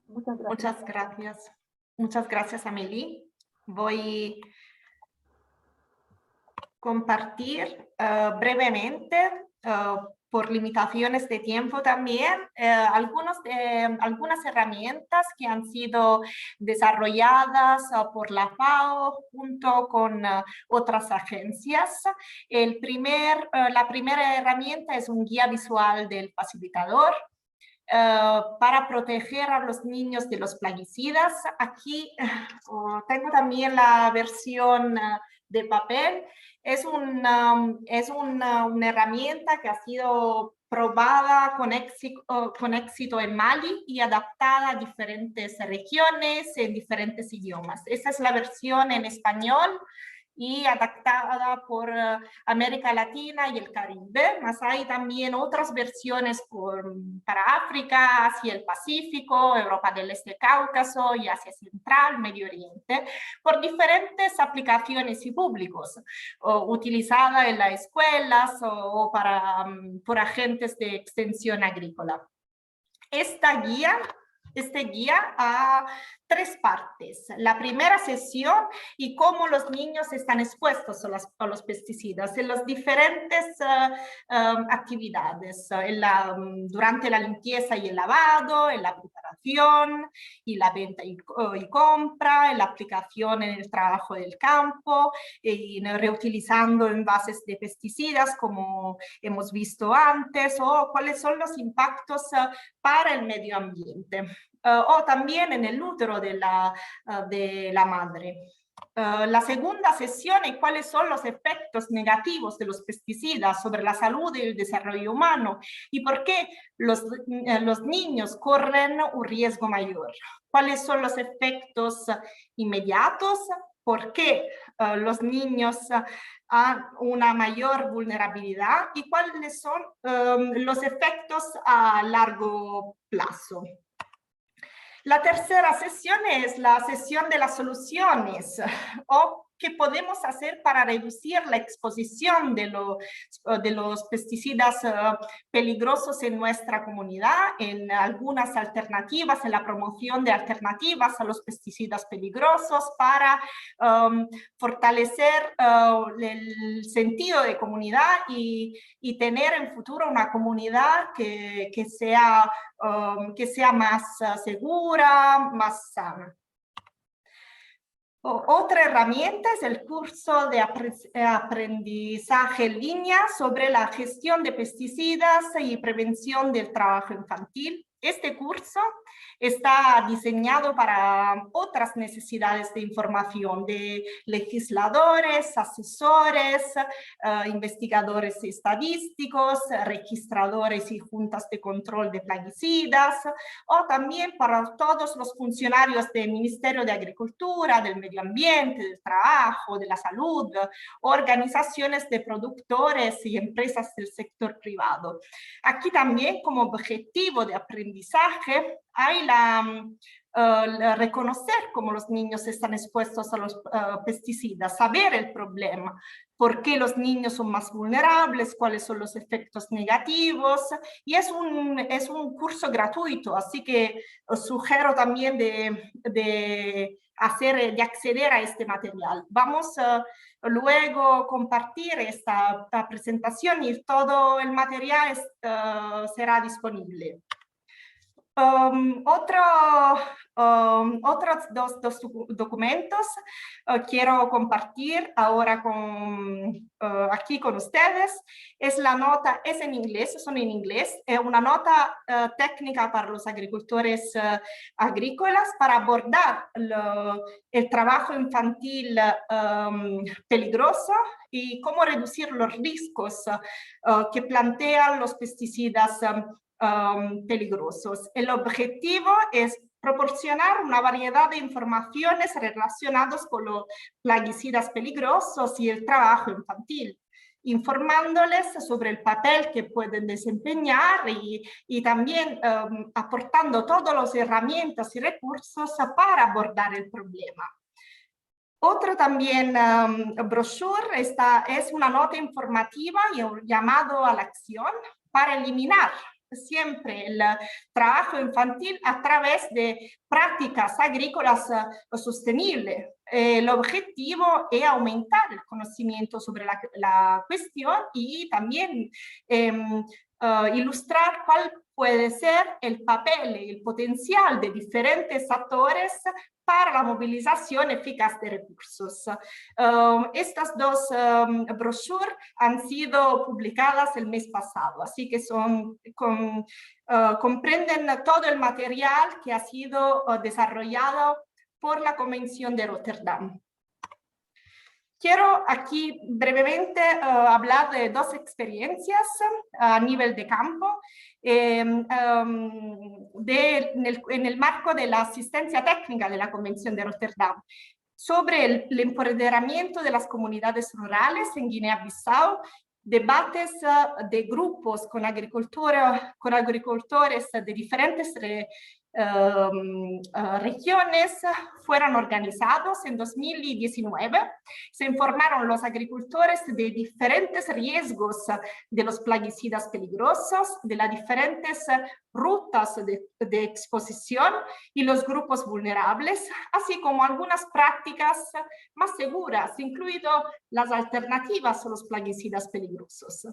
Muchas gracias. Muchas gracias. Muchas gracias, Amélie. Voy a compartir brevemente, por limitaciones de tiempo también, algunas herramientas que han sido desarrolladas por la FAO junto con otras agencias. La primera herramienta es un guía visual del facilitador para proteger a los niños de los plaguicidas. Aquí tengo también la versión de papel. Es una herramienta que ha sido probada con éxito en Mali y adaptada a diferentes regiones, en diferentes idiomas. Esta es la versión en español y adaptada por América Latina y el Caribe, más hay también otras versiones para África, Asia, el Pacífico, Europa del Este, Cáucaso y Asia Central, Medio Oriente, por diferentes aplicaciones y públicos, utilizada en las escuelas o por agentes de extensión agrícola. Este guía a 3 partes. La primera sesión y cómo los niños están expuestos a los pesticidas en las diferentes actividades, durante la limpieza y el lavado, en la preparación y la venta y compra, en la aplicación en el trabajo del campo, y reutilizando envases de pesticidas como hemos visto antes, o cuáles son los impactos para el medio ambiente. O también en el útero de la madre. La segunda sesión es cuáles son los efectos negativos de los pesticidas sobre la salud y el desarrollo humano y por qué los niños corren un riesgo mayor. ¿Cuáles son los efectos inmediatos? ¿Por qué los niños han una mayor vulnerabilidad? ¿Y cuáles son los efectos a largo plazo? La tercera sesión es la sesión de las soluciones, o qué podemos hacer para reducir la exposición de los pesticidas peligrosos en nuestra comunidad, en algunas alternativas, en la promoción de alternativas a los pesticidas peligrosos para fortalecer el sentido de comunidad y tener en futuro una comunidad que sea más segura, más sana. Otra herramienta es el curso de aprendizaje en línea sobre la gestión de pesticidas y prevención del trabajo infantil. Este curso está diseñado para otras necesidades de información de legisladores, asesores, investigadores estadísticos, registradores y juntas de control de plaguicidas, o también para todos los funcionarios del Ministerio de Agricultura, del Medio Ambiente, del Trabajo, de la Salud, organizaciones de productores y empresas del sector privado. Aquí también como objetivo de aprendizaje hay reconocer cómo los niños están expuestos a los pesticidas, saber el problema, por qué los niños son más vulnerables, cuáles son los efectos negativos, y es un curso gratuito, así que os sugiero también de acceder a este material. Vamos luego compartir esta presentación y todo el material será disponible. Otros dos documentos quiero compartir ahora aquí con ustedes. La nota es en inglés, son en inglés, es una nota técnica para los agricultores agrícolas para abordar el trabajo infantil peligroso y cómo reducir los riesgos que plantean los pesticidas peligrosos. El objetivo es proporcionar una variedad de informaciones relacionadas con los plaguicidas peligrosos y el trabajo infantil, informándoles sobre el papel que pueden desempeñar y también aportando todas las herramientas y recursos para abordar el problema. Otro también brochure es una nota informativa y un llamado a la acción para eliminar siempre el trabajo infantil a través de prácticas agrícolas sostenibles. El objetivo es aumentar el conocimiento sobre la cuestión y también ilustrar cuál puede ser el papel y el potencial de diferentes actores para la movilización eficaz de recursos. Estas dos brochures han sido publicadas el mes pasado, así que comprenden todo el material que ha sido desarrollado por la Convención de Rotterdam. Quiero aquí brevemente hablar de dos experiencias a nivel de campo en el marco de la asistencia técnica de la Convención de Rotterdam sobre el empoderamiento de las comunidades rurales en Guinea-Bissau, debates de grupos con agricultores de diferentes regiones fueron organizados en 2019. Se informaron los agricultores de diferentes riesgos de los plaguicidas peligrosos, de las diferentes rutas de exposición y los grupos vulnerables, así como algunas prácticas más seguras, incluido las alternativas a los plaguicidas peligrosos.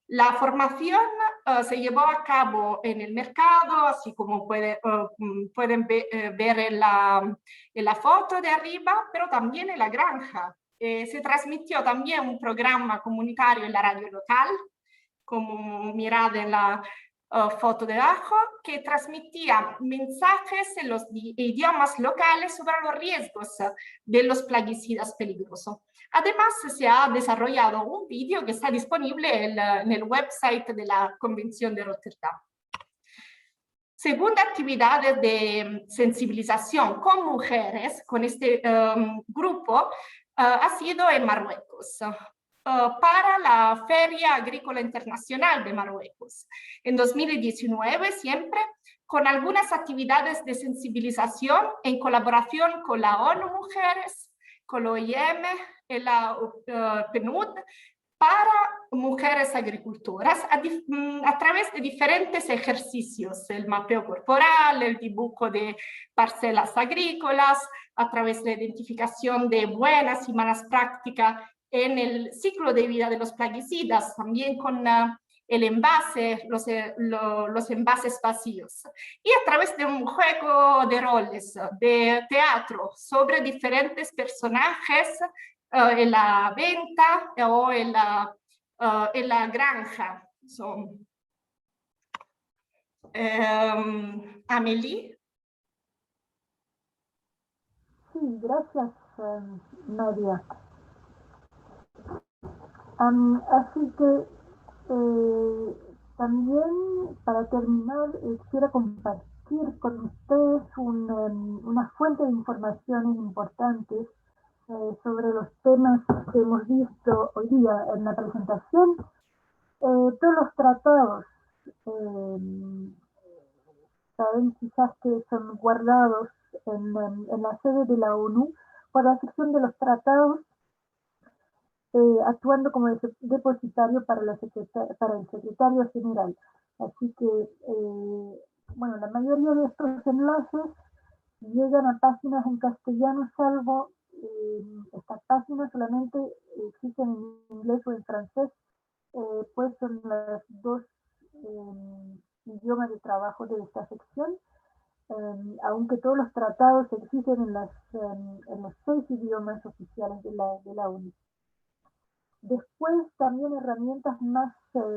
La formación se llevó a cabo en el mercado, así como pueden ver en la foto de arriba, pero también en la granja. Se transmitió también un programa comunitario en la radio local, como mirad en la foto de abajo, que transmitía mensajes en los idiomas locales sobre los riesgos de los plaguicidas peligrosos. Además, se ha desarrollado un vídeo que está disponible en el website de la Convención de Rotterdam. Segunda actividad de sensibilización con mujeres, con este grupo, ha sido en Marruecos, para la Feria Agrícola Internacional de Marruecos. En 2019, siempre, con algunas actividades de sensibilización en colaboración con la ONU Mujeres, con la OIM, y la PNUD, para mujeres agricultoras a través de diferentes ejercicios, el mapeo corporal, el dibujo de parcelas agrícolas, a través de la identificación de buenas y malas prácticas en el ciclo de vida de los plaguicidas, también con el envase, los envases vacíos. Y a través de un juego de roles, de teatro, sobre diferentes personajes en la venta o en la granja. Amélie. Sí, gracias, Nadia. Así que también para terminar quisiera compartir con ustedes una fuente de informaciones importantes sobre los temas que hemos visto hoy día en la presentación. Todos los tratados saben quizás que son guardados en la sede de la ONU por la sección de los tratados, actuando como depositario para el secretario general. Así que, bueno, la mayoría de estos enlaces llegan a páginas en castellano, salvo estas páginas solamente existen en inglés o en francés, pues son las dos idiomas de trabajo de esta sección. Aunque todos los tratados existen en los 6 idiomas oficiales de la ONU. Después también herramientas más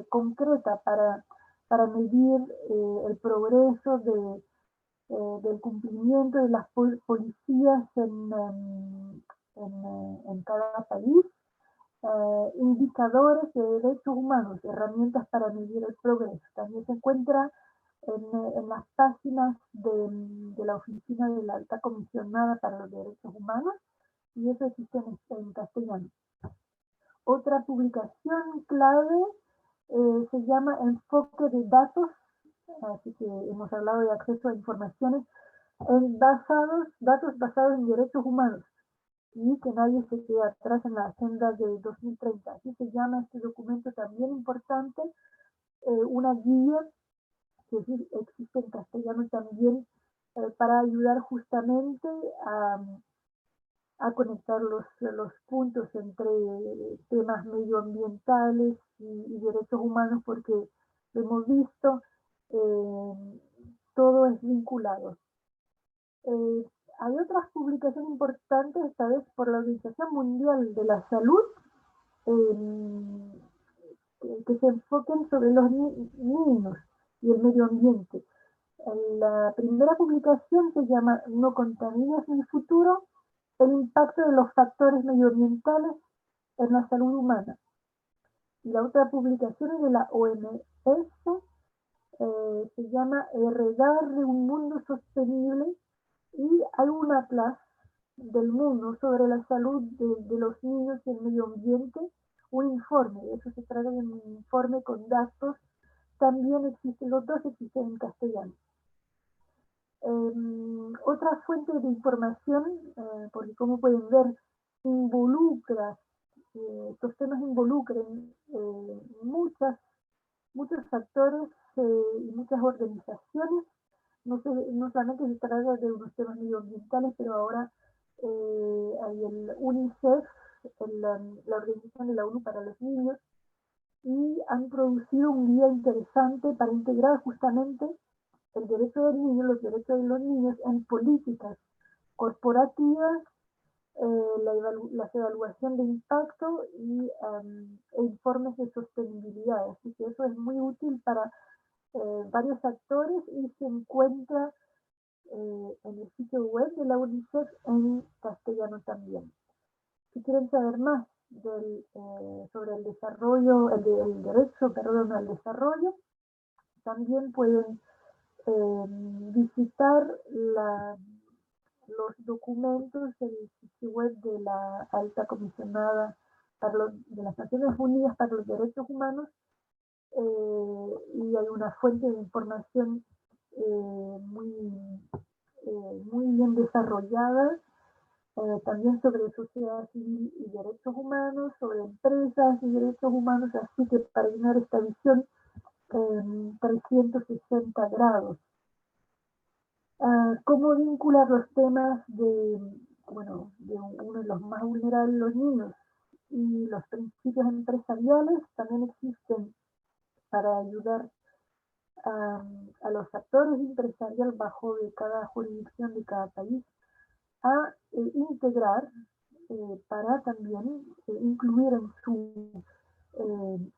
concretas para medir el progreso del cumplimiento de las policías en cada país, indicadores de derechos humanos, herramientas para medir el progreso. También se encuentra en las páginas de la Oficina de la Alta Comisionada para los Derechos Humanos, y eso existe en castellano. Otra publicación clave se llama Enfoque de Datos, así que hemos hablado de acceso a informaciones datos basados en derechos humanos, y que nadie se quede atrás en la agenda de 2030. Así se llama este documento también importante, una guía que existe en castellano también para ayudar justamente a conectar los puntos entre temas medioambientales y derechos humanos, porque lo hemos visto, todo es vinculado. Hay otras publicaciones importantes, esta vez por la Organización Mundial de la Salud, que se enfoquen sobre los niños y el medio ambiente. La primera publicación se llama No contamines el futuro, el impacto de los factores medioambientales en la salud humana. Y la otra publicación es de la OMS, se llama Heredar de un mundo sostenible, y hay un atlas del mundo sobre la salud de los niños y el medio ambiente, un informe, de eso se trata de un informe con datos, también existen, los dos existen en castellano. Otra fuente de información, porque como pueden ver, estos temas involucran muchos actores y muchas organizaciones. No solamente se trata de unos temas medioambientales, pero ahora hay el UNICEF, la Organización de la ONU para los Niños, y han producido un guía interesante para integrar justamente el derecho del niño, los derechos de los niños en políticas corporativas, las evaluación de impacto y informes de sostenibilidad. Así que eso es muy útil para varios actores y se encuentra en el sitio web de la UNICEF en castellano también. Si quieren saber más sobre el desarrollo, el derecho, perdón, al desarrollo, también pueden visitar los documentos del sitio web de la Alta Comisionada de las Naciones Unidas para los Derechos Humanos, y hay una fuente de información muy bien desarrollada, también sobre sociedad civil y derechos humanos, sobre empresas y derechos humanos, así que para llenar esta visión 360 grados. ¿Cómo vincular los temas de uno de los más vulnerables, los niños, y los principios empresariales? También existen para ayudar a los actores empresariales bajo de cada jurisdicción de cada país a integrar para también incluir en su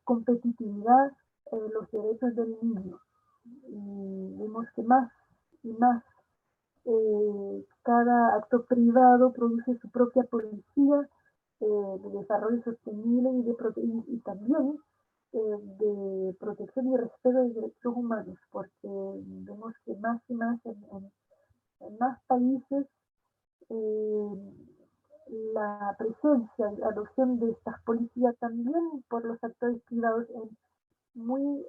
competitividad los derechos del niño. Y vemos que más y más cada actor privado produce su propia policía de desarrollo sostenible y también de protección y respeto de derechos humanos, porque vemos que más y más en más países la presencia y adopción de estas políticas también por los actores privados es muy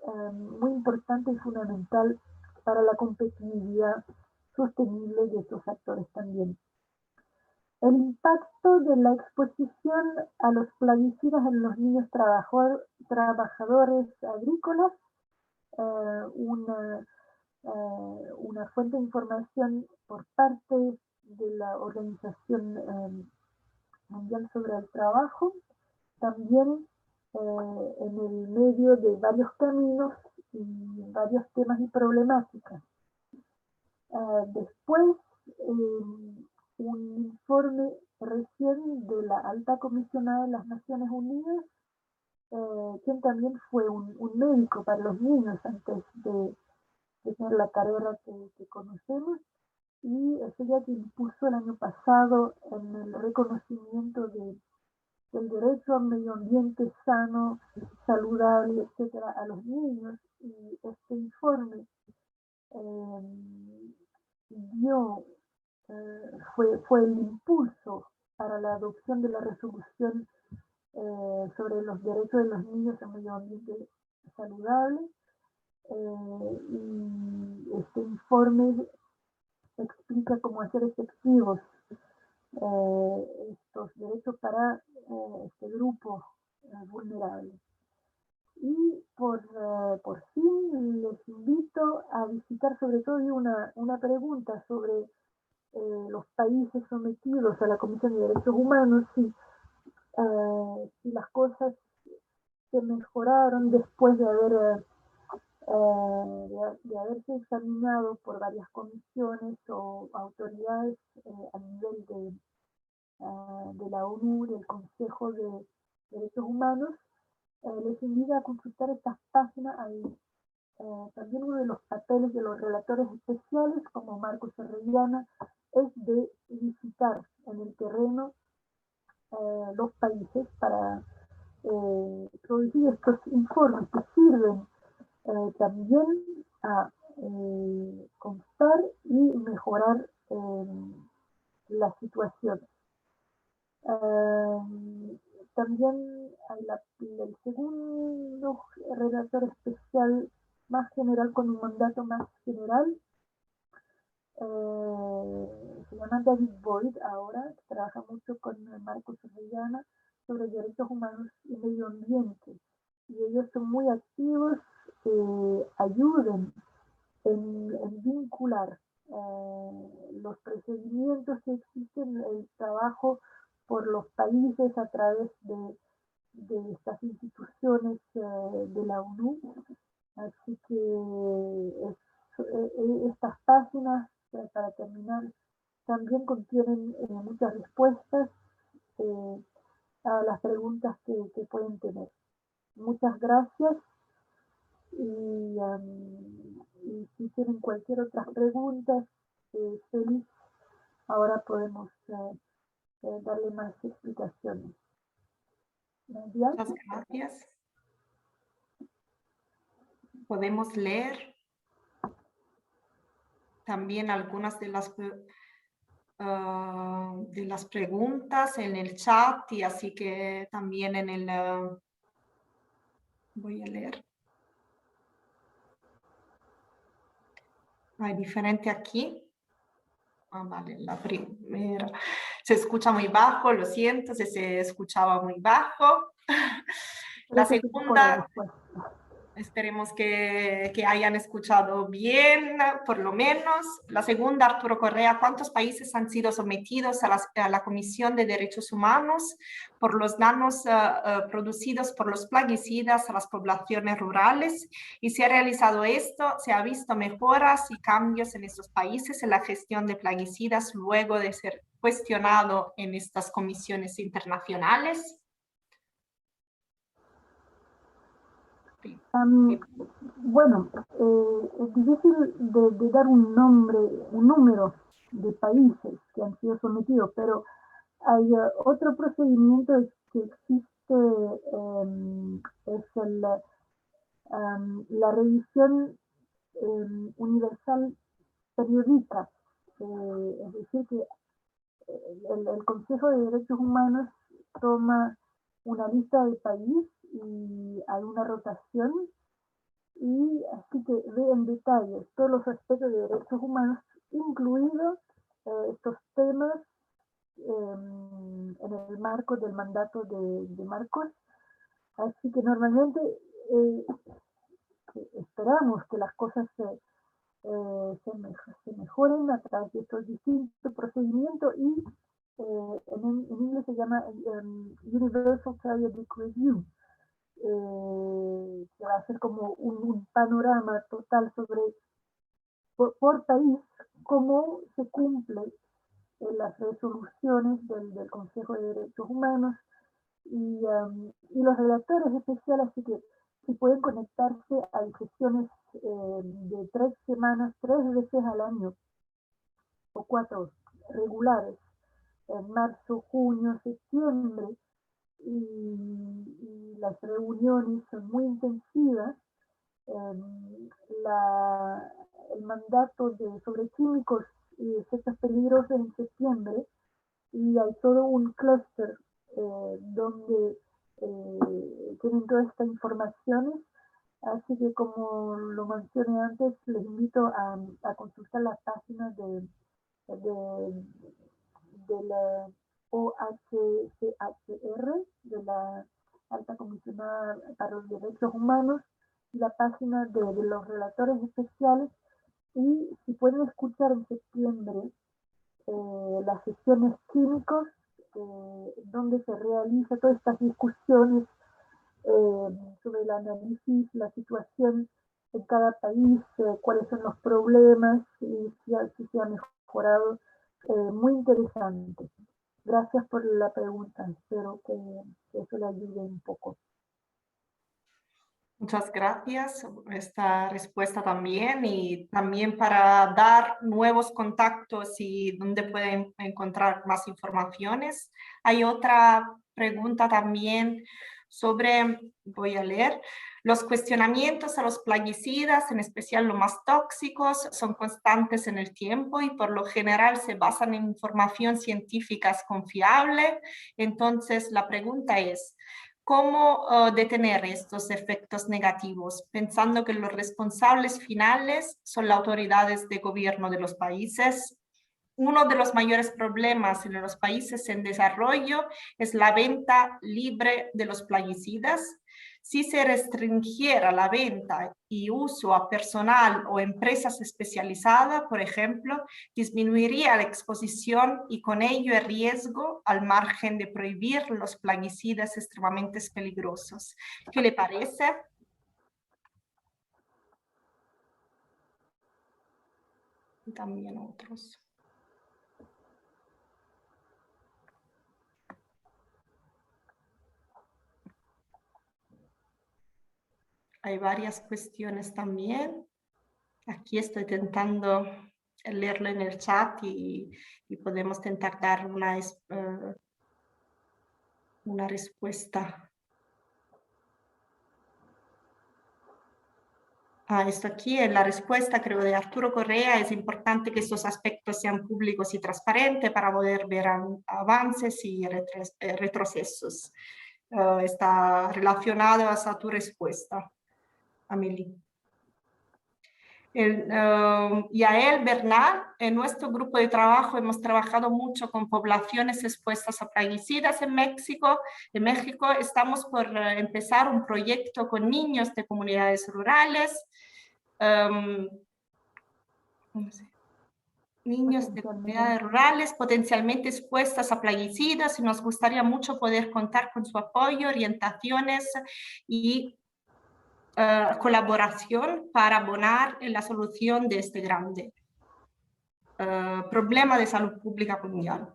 importante y fundamental para la competitividad sostenible de estos actores también. El impacto de la exposición a los plaguicidas en los niños trabajadores agrícolas, una fuente de información por parte de la Organización Mundial sobre el Trabajo, también en el medio de varios caminos y varios temas y problemáticas. Después, un informe recién de la Alta Comisionada de las Naciones Unidas, quien también fue un médico para los niños antes de tener la carrera que conocemos, y es ella que impuso el año pasado en el reconocimiento del derecho a un medio ambiente sano, saludable, etcétera, a los niños. Y este informe fue el impulso para la adopción de la resolución sobre los derechos de los niños a un medio ambiente saludable. Y este informe explica cómo hacer efectivos estos derechos para este grupo vulnerable. Y por fin les invito a visitar sobre todo una pregunta sobre los países sometidos a la Comisión de Derechos Humanos, si las cosas se mejoraron después de haberse examinado por varias comisiones o autoridades a nivel de la ONU, del Consejo de Derechos Humanos. Les invito a consultar estas páginas. Hay también uno de los papeles de los relatores especiales, como Marcos Orellana, es de visitar en el terreno los países para producir estos informes que sirven también a constar y mejorar la situación. También hay el segundo relator especial más general, con un mandato más general, se llama David Boyd ahora, que trabaja mucho con Marcos Orellana sobre derechos humanos y medio ambiente, y ellos son muy activos, ayudan en vincular los procedimientos que existen, el trabajo por los países a través de estas instituciones de la ONU. Así que estas páginas, para terminar, también contienen muchas respuestas a las preguntas que pueden tener. Muchas gracias, y si tienen cualquier otra pregunta, feliz. Ahora podemos darle más explicaciones. Muchas gracias. Podemos leer también algunas de las preguntas en el chat, y así que también en el... voy a leer. Hay diferente aquí. Vale, la primera. Se escucha muy bajo, lo siento si se escuchaba muy bajo. La segunda... Esperemos que hayan escuchado bien, por lo menos. La segunda, Arturo Correa, ¿cuántos países han sido sometidos a la Comisión de Derechos Humanos por los daños producidos por los plaguicidas a las poblaciones rurales? Y si ha realizado esto, ¿se ha visto mejoras y cambios en estos países en la gestión de plaguicidas luego de ser cuestionado en estas comisiones internacionales? Bueno, es difícil de dar un nombre, un número de países que han sido sometidos, pero hay otro procedimiento que existe, es la revisión universal periódica, es decir, que el Consejo de Derechos Humanos toma una lista de país y hay una rotación, y así que ve en detalle todos los aspectos de derechos humanos, incluidos estos temas en el marco del mandato de Marcos. Así que normalmente eh, esperamos que las cosas se mejoren a través de estos distintos procedimientos, y en inglés se llama Universal Periodic Review, que va a ser como un panorama total sobre, por país, cómo se cumplen las resoluciones del Consejo de Derechos Humanos, y los relatores especiales, así que si pueden conectarse a sesiones de 3 semanas, 3 veces al año, o 4 regulares, en marzo, junio, septiembre, y las reuniones son muy intensivas. El mandato sobre químicos y efectos peligrosos en septiembre, y hay todo un clúster donde tienen todas estas informaciones. Así que, como lo mencioné antes, les invito a consultar las páginas de la OHCHR, de la Alta Comisionada para los Derechos Humanos, y la página de los relatores especiales. Y si pueden escuchar en septiembre las sesiones químicos, donde se realizan todas estas discusiones sobre el análisis, la situación en cada país, cuáles son los problemas y si se ha mejorado. Muy interesante. Gracias por la pregunta. Espero que eso le ayude un poco. Muchas gracias por esta respuesta también, y también para dar nuevos contactos y dónde pueden encontrar más informaciones. Hay otra pregunta también sobre, voy a leer, los cuestionamientos a los plaguicidas, en especial los más tóxicos, son constantes en el tiempo y por lo general se basan en información científica confiable. Entonces la pregunta es, ¿cómo detener estos efectos negativos? Pensando que los responsables finales son las autoridades de gobierno de los países. Uno de los mayores problemas en los países en desarrollo es la venta libre de los plaguicidas. Si se restringiera la venta y uso a personal o empresas especializadas, por ejemplo, disminuiría la exposición y con ello el riesgo, al margen de prohibir los plaguicidas extremadamente peligrosos. ¿Qué le parece? Y también otros. Hay varias cuestiones también. Aquí estoy intentando leerlo en el chat y podemos intentar dar una respuesta. Esto aquí es la respuesta, creo, de Arturo Correa. Es importante que estos aspectos sean públicos y transparentes para poder ver avances y retrocesos. Está relacionado a tu respuesta, Amelie. Yael Bernal, en nuestro grupo de trabajo hemos trabajado mucho con poblaciones expuestas a plaguicidas en México. En México estamos por empezar un proyecto con niños de comunidades rurales. Niños de comunidades rurales potencialmente expuestas a plaguicidas, y nos gustaría mucho poder contar con su apoyo, orientaciones y colaboración para abonar en la solución de este grande problema de salud pública mundial.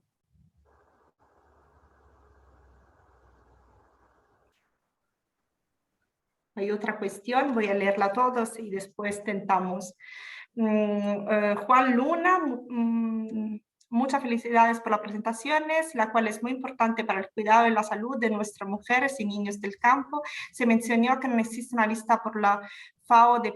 Hay otra cuestión, voy a leerla todos y después tentamos. Juan Luna, muchas felicidades por las presentaciones, la cual es muy importante para el cuidado y la salud de nuestras mujeres y niños del campo. Se mencionó que no existe una lista por la FAO de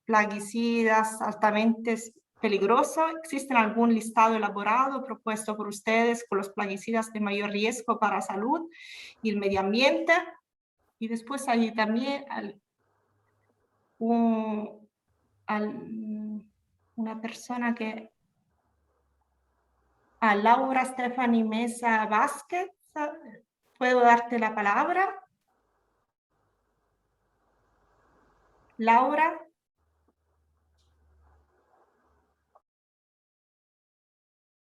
plaguicidas altamente peligroso. ¿Existe algún listado elaborado propuesto por ustedes con los plaguicidas de mayor riesgo para la salud y el medio ambiente? Y después hay también una persona que... A Laura Stephanie Mesa Vázquez, ¿puedo darte la palabra? Laura.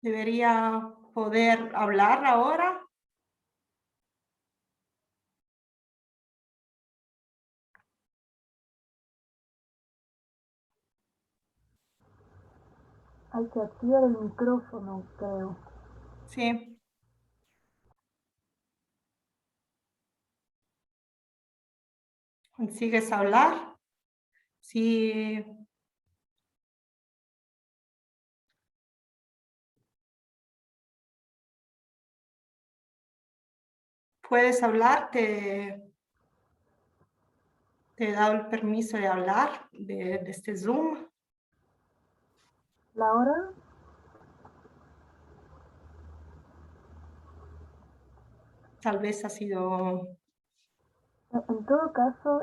Debería poder hablar ahora. Hay que activar el micrófono, creo. Sí. ¿Consigues hablar? Sí. ¿Puedes hablar? Te he dado el permiso de hablar de este Zoom. ¿Laura? Tal vez ha sido... En todo caso,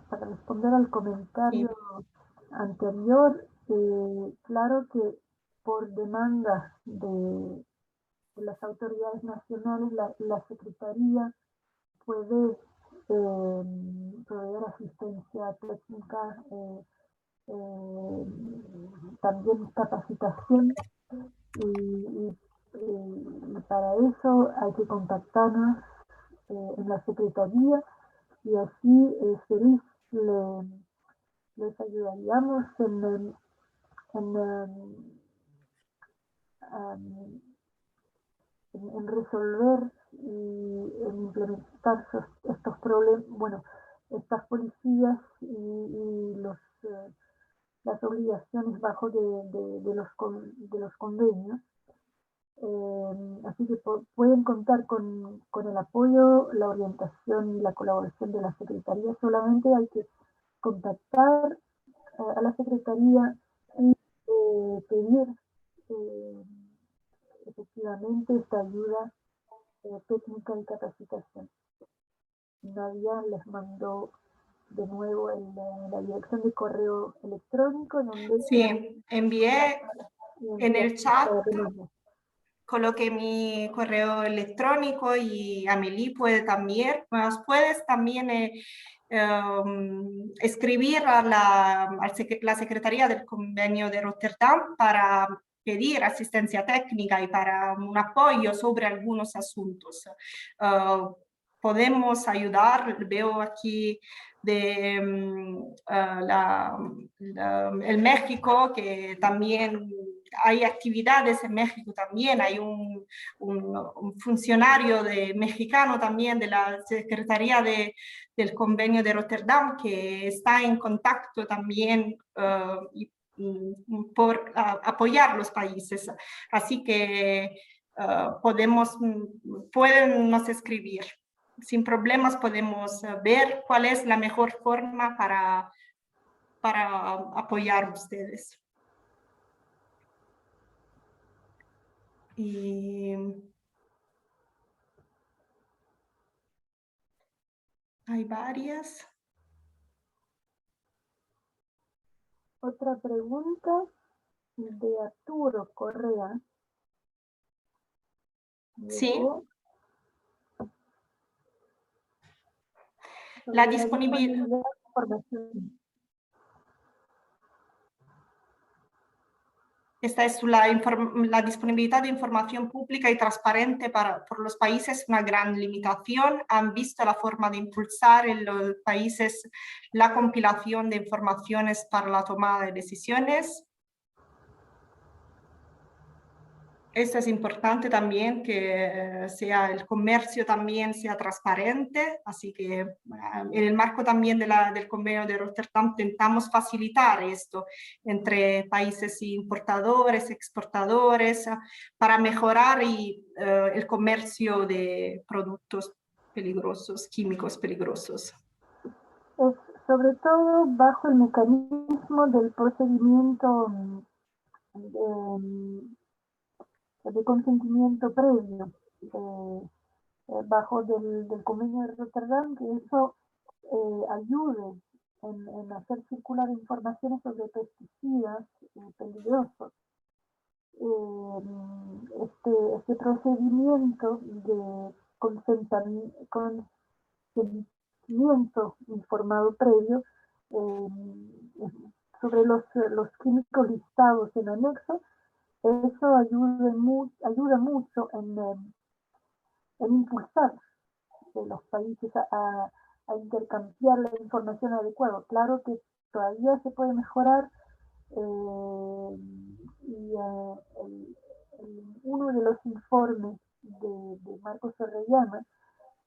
para responder al comentario anterior, claro que por demanda de las autoridades nacionales, la Secretaría puede proveer asistencia técnica, también capacitación, y para eso hay que contactarnos en la Secretaría, y así feliz les ayudaríamos en resolver y en implementar estos problemas, bueno, estas policías y las obligaciones bajo de los convenios. Así que pueden contar con el apoyo, la orientación y la colaboración de la Secretaría. Solamente hay que contactar a la Secretaría y pedir efectivamente esta ayuda técnica y capacitación. Nadia les mandó de nuevo la dirección de correo electrónico donde... Sí, envié en el chat, coloqué mi correo electrónico y Amelie puede también, puedes también escribir a la Secretaría del Convenio de Rotterdam para pedir asistencia técnica y para un apoyo sobre algunos asuntos. Podemos ayudar, veo aquí de el México, que también hay actividades en México también, hay un funcionario mexicano también de la Secretaría del Convenio de Rotterdam que está en contacto también por apoyar los países. Así que pueden nos escribir. Sin problemas podemos ver cuál es la mejor forma para apoyar a ustedes. Y hay varias. Otra pregunta de Arturo Correa. Sí. Llegó. La Sobre disponibilidad. de información. Esta es la disponibilidad de información pública y transparente por los países, una gran limitación. Han visto la forma de impulsar en los países la compilación de informaciones para la toma de decisiones. Esto es importante también, que sea el comercio también sea transparente, así que en el marco también del convenio de Rotterdam intentamos facilitar esto entre países importadores, exportadores, para mejorar el comercio de productos peligrosos, químicos peligrosos. Es sobre todo bajo el mecanismo del procedimiento de consentimiento previo, bajo del convenio de Rotterdam, que eso ayude en hacer circular informaciones sobre pesticidas peligrosos. Este procedimiento de consentimiento informado previo sobre los químicos listados en anexo, eso ayuda mucho en impulsar los países a intercambiar la información adecuada. Claro que todavía se puede mejorar y uno de los informes de Marcos Orellana,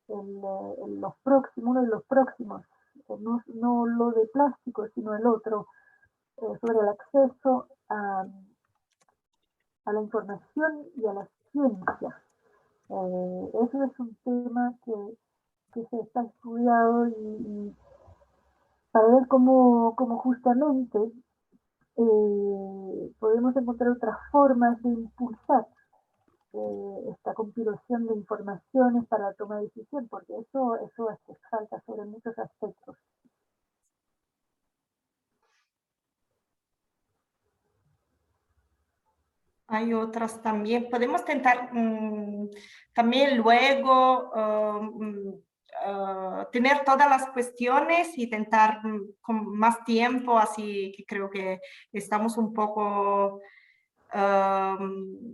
uno de los próximos, no lo de plástico, sino el otro, sobre el acceso a la información y a la ciencia. Eso es un tema que se está estudiando y para ver cómo justamente podemos encontrar otras formas de impulsar esta compilación de informaciones para la toma de decisión, porque eso falta sobre muchos aspectos. Hay otras también. Podemos tentar también luego tener todas las cuestiones y tentar con más tiempo, así que creo que estamos un poco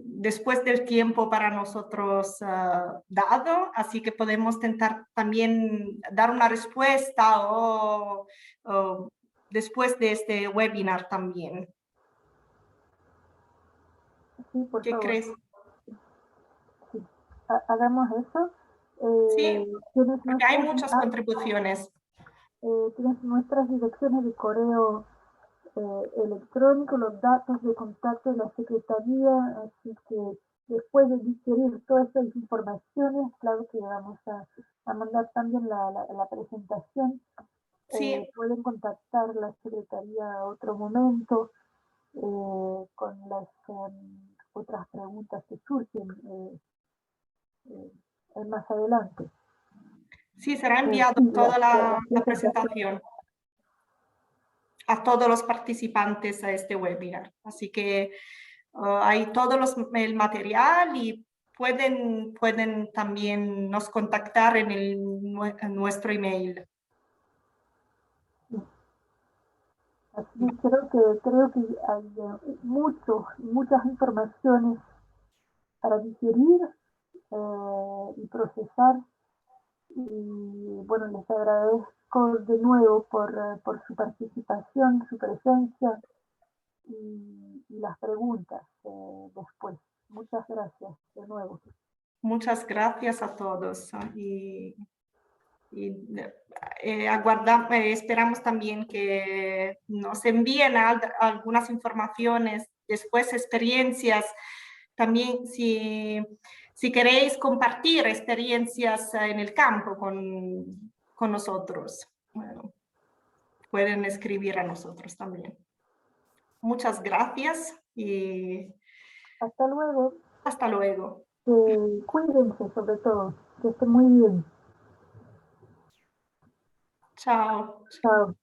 después del tiempo para nosotros dado, así que podemos tentar también dar una respuesta o después de este webinar también. Sí, por ¿Qué favor. crees? Sí, hagamos eso. Sí, porque hay muchas contribuciones. Tienes nuestras direcciones de correo electrónico, los datos de contacto de la Secretaría, así que después de digerir todas estas informaciones, claro que vamos a mandar también la presentación. Sí. Pueden contactar la Secretaría a otro momento con las otras preguntas que surgen más adelante. Sí, será enviado toda la presentación a todos los participantes a este webinar. Así que hay todo el material y pueden también nos contactar en nuestro email. Así creo que hay muchas informaciones para digerir y procesar. Y bueno, les agradezco de nuevo por su participación, su presencia y las preguntas después. Muchas gracias de nuevo. Muchas gracias a todos y esperamos también que nos envíen algunas informaciones, después experiencias, también si queréis compartir experiencias en el campo con nosotros, bueno, pueden escribir a nosotros también. Muchas gracias y hasta luego. Hasta luego. Cuídense sobre todo, que estén muy bien. Chao. Chao.